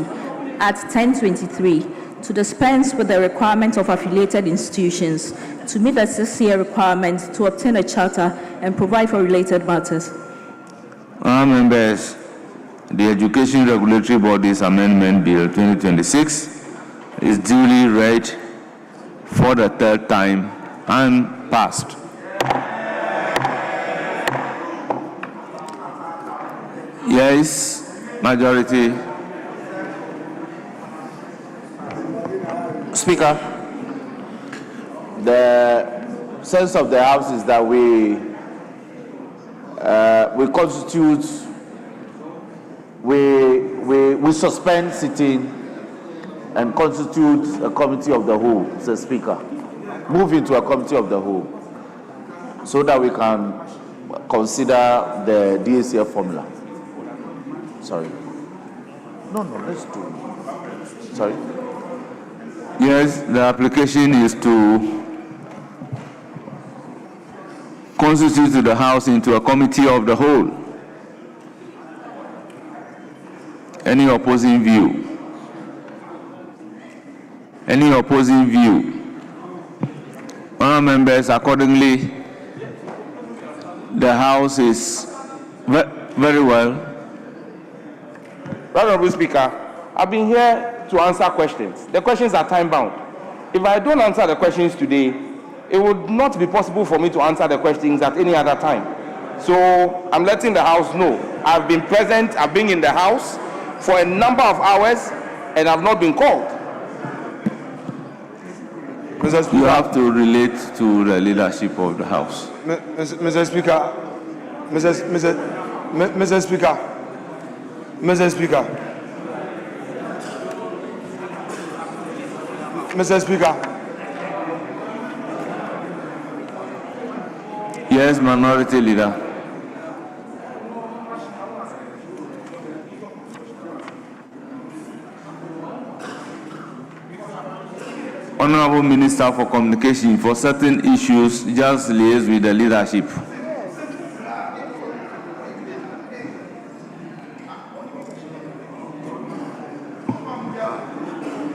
at 1023 to dispense with the requirements of affiliated institutions to meet the 6-year requirement to obtain a charter and provide for related matters. Honourable members, the Education Regulatory Bodies Amendment Bill 2026 is duly read for the third time and passed. Yes, majority. Speaker, the sense of the House is that we suspend sitting and constitute a committee of the whole, Mr. Speaker. Move into a committee of the whole so that we can consider the DACF formula. Sorry. No, let's do it. Sorry. Yes, the application is to constitute the House into a committee of the whole. Any opposing view? Any opposing view? Honourable members, accordingly, the House is very well. Honourable Speaker, I've been here to answer questions. The questions are time-bound. If I don't answer the questions today, it would not be possible for me to answer the questions at any other time. So I'm letting the House know. I've been present, I've been in the House for a number of hours, and I've not been called. You have to relate to the leadership of the House. Mr. Speaker, Mr. Speaker. Yes, Minority Leader. Honorable Minister for Communication, for certain issues, just liaise with the leadership.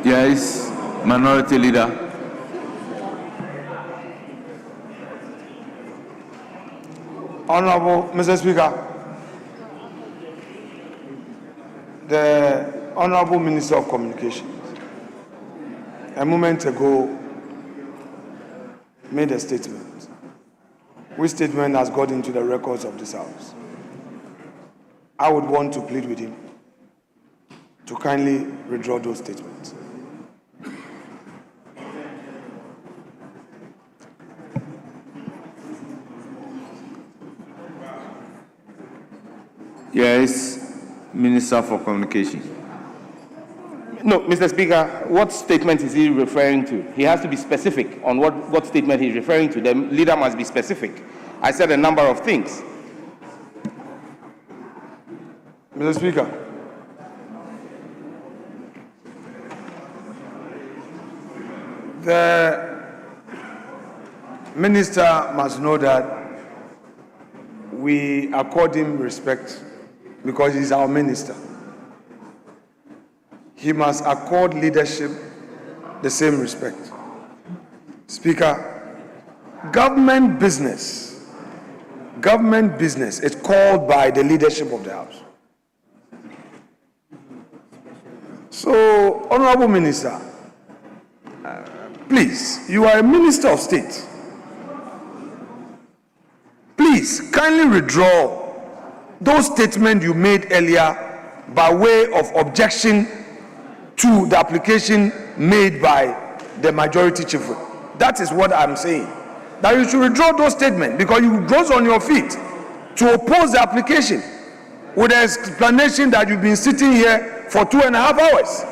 Yes, Minority Leader. Honorable Mr. Speaker, the Honorable Minister of Communications a moment ago made a statement, which statement has got into the records of this House. I would want to plead with him to kindly withdraw those statements. Yes, Minister for Communication. No, Mr. Speaker, what statement is he referring to? He has to be specific on what statement he's referring to. The leader must be specific. I said a number of things. Mr. Speaker, the minister must know that we accord him respect because he's our minister. He must accord leadership the same respect. Speaker, government business is called by the leadership of the House. So, Honorable Minister, please, you are a Minister of State. Please, kindly withdraw those statements you made earlier by way of objection to the application made by the majority chief. That is what I'm saying. That you should withdraw those statements because you rose on your feet to oppose the application with the explanation that you've been sitting here for 2.5 hours.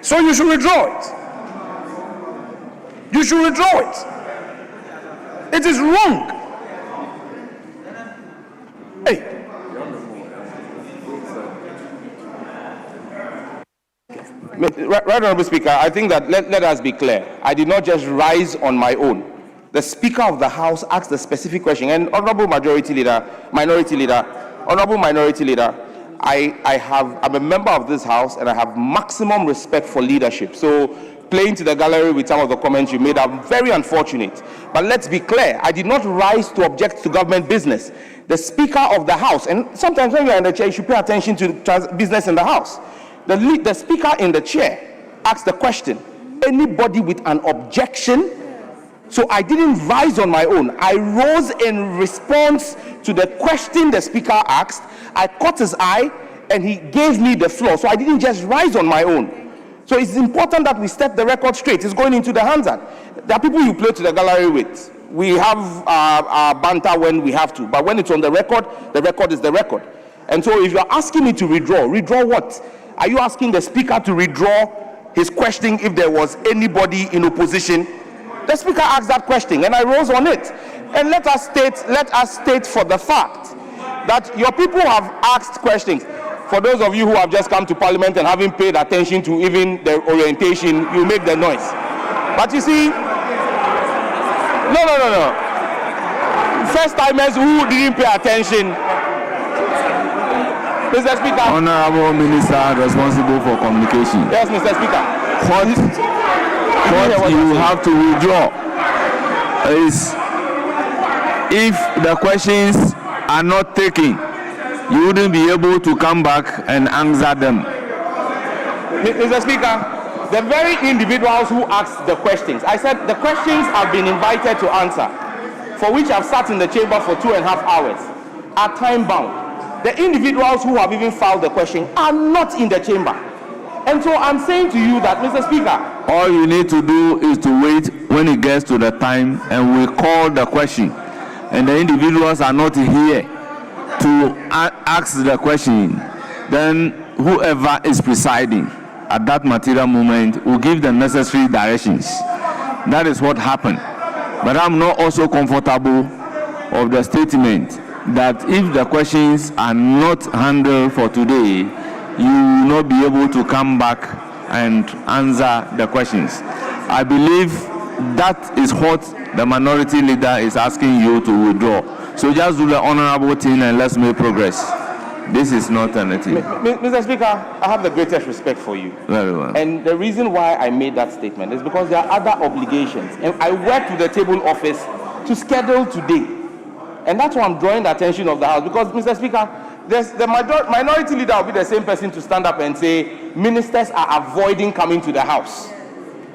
So you should withdraw it. You should withdraw it. It is wrong. Hey. Right, Honorable Speaker, I think that let us be clear. I did not just rise on my own. The Speaker of the House asked a specific question, and Honorable Minority Leader, Honorable Minority Leader, I'm a member of this House, and I have maximum respect for leadership. So, playing to the gallery with some of the comments you made are very unfortunate. But let's be clear, I did not rise to object to government business. The Speaker of the House, and sometimes when you're in the chair, you should pay attention to business in the House. The Speaker in the chair asked the question, anybody with an objection? So I didn't rise on my own. I rose in response to the question the Speaker asked. I caught his eye and he gave me the floor. So I didn't just rise on my own. So it's important that we set the record straight. It's going into the Hansard. There are people you play to the gallery with. We have our banter when we have to, but when it's on the record is the record. And so if you're asking me to withdraw what? Are you asking the speaker to withdraw his question if there was anybody in opposition? The speaker asked that question and I rose on it. And let us state for the fact that your people have asked questions. For those of you who have just come to Parliament and haven't paid attention to even the orientation, you make the noise. But you see, no. First timers who didn't pay attention. Mr. Speaker. Honorable Minister responsible for communication. Yes, Mr. Speaker. What you have to withdraw is if the questions are not taken, you wouldn't be able to come back and answer them. Mr. Speaker, the very individuals who asked the questions, I said the questions have been invited to answer, for which I've sat in the chamber for 2.5 hours, are time bound. The individuals who have even filed the question are not in the chamber. And so I'm saying to you that, Mr. Speaker, all you need to do is to wait when it gets to the time and we call the question. And the individuals are not here to ask the question. Then whoever is presiding at that material moment will give the necessary directions. That is what happened. But I'm not also comfortable of the statement that if the questions are not handled for today, you will not be able to come back and answer the questions. I believe that is what the minority leader is asking you to withdraw. So just do the honorable thing and let's make progress. This is not anything. Mr. Speaker, I have the greatest respect for you. Very well. And the reason why I made that statement is because there are other obligations. And I worked with the table office to schedule today. And that's why I'm drawing the attention of the House. Because, Mr. Speaker, the minority leader will be the same person to stand up and say, ministers are avoiding coming to the House.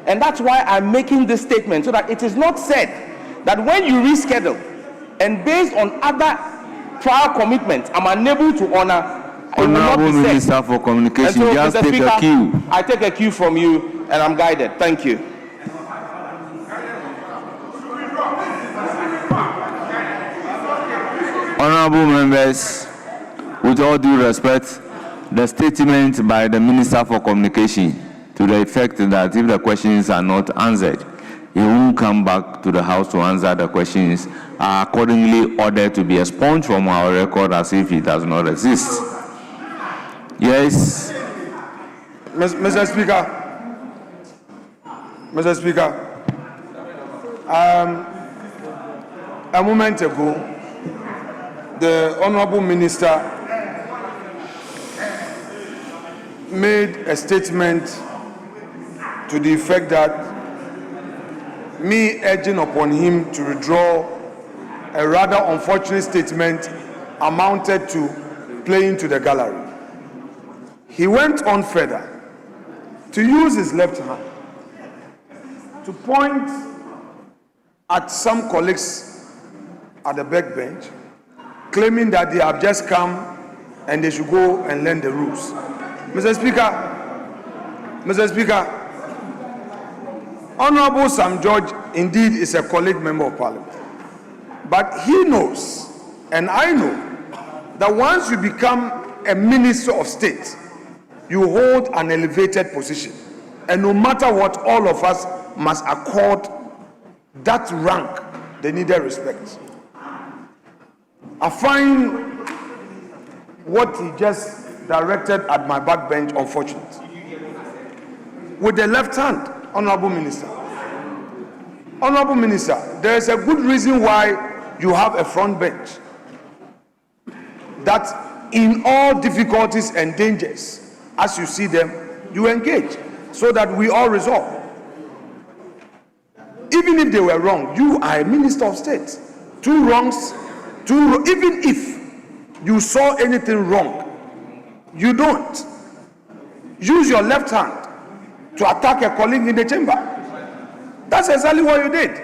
And that's why I'm making this statement, so that it is not said that when you reschedule, and based on other prior commitments, I'm unable to honor. Honorable Minister for Communication, so, just Mr. take Speaker, a cue. I take a cue from you, and I'm guided. Thank you. Honorable members, with all due respect, the statement by the Minister for Communication to the effect that if the questions are not answered, he won't come back to the House to answer the questions, are accordingly ordered to be expunged from our record as if it does not exist. Yes. Mr. Speaker, a moment ago, the Honorable Minister made a statement to the effect that me urging upon him to withdraw a rather unfortunate statement amounted to playing to the gallery. He went on further to use his left hand to point at some colleagues at the back bench, claiming that they have just come and they should go and learn the rules. Mr. Speaker, Honorable Sam George indeed is a colleague member of Parliament. But he knows, and I know, that once you become a minister of state, you hold an elevated position. And no matter what, all of us must accord that rank the needed respect. I find what he just directed at my backbench unfortunate. With the left hand, Honorable Minister. Honorable Minister, there is a good reason why you have a front bench. That in all difficulties and dangers, as you see them, you engage so that we all resolve. Even if they were wrong, you are a minister of state. Two wrongs, even if you saw anything wrong, you don't use your left hand to attack a colleague in the chamber. That's exactly what you did.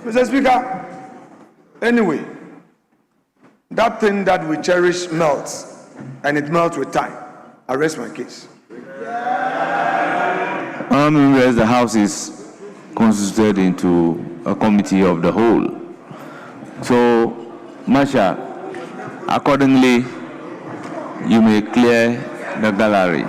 Mr. Speaker, anyway, that thing that we cherish melts, and it melts with time. I rest my case. Honourable members, the House is constituted into a committee of the whole. So, Marshal, accordingly, you may clear the gallery.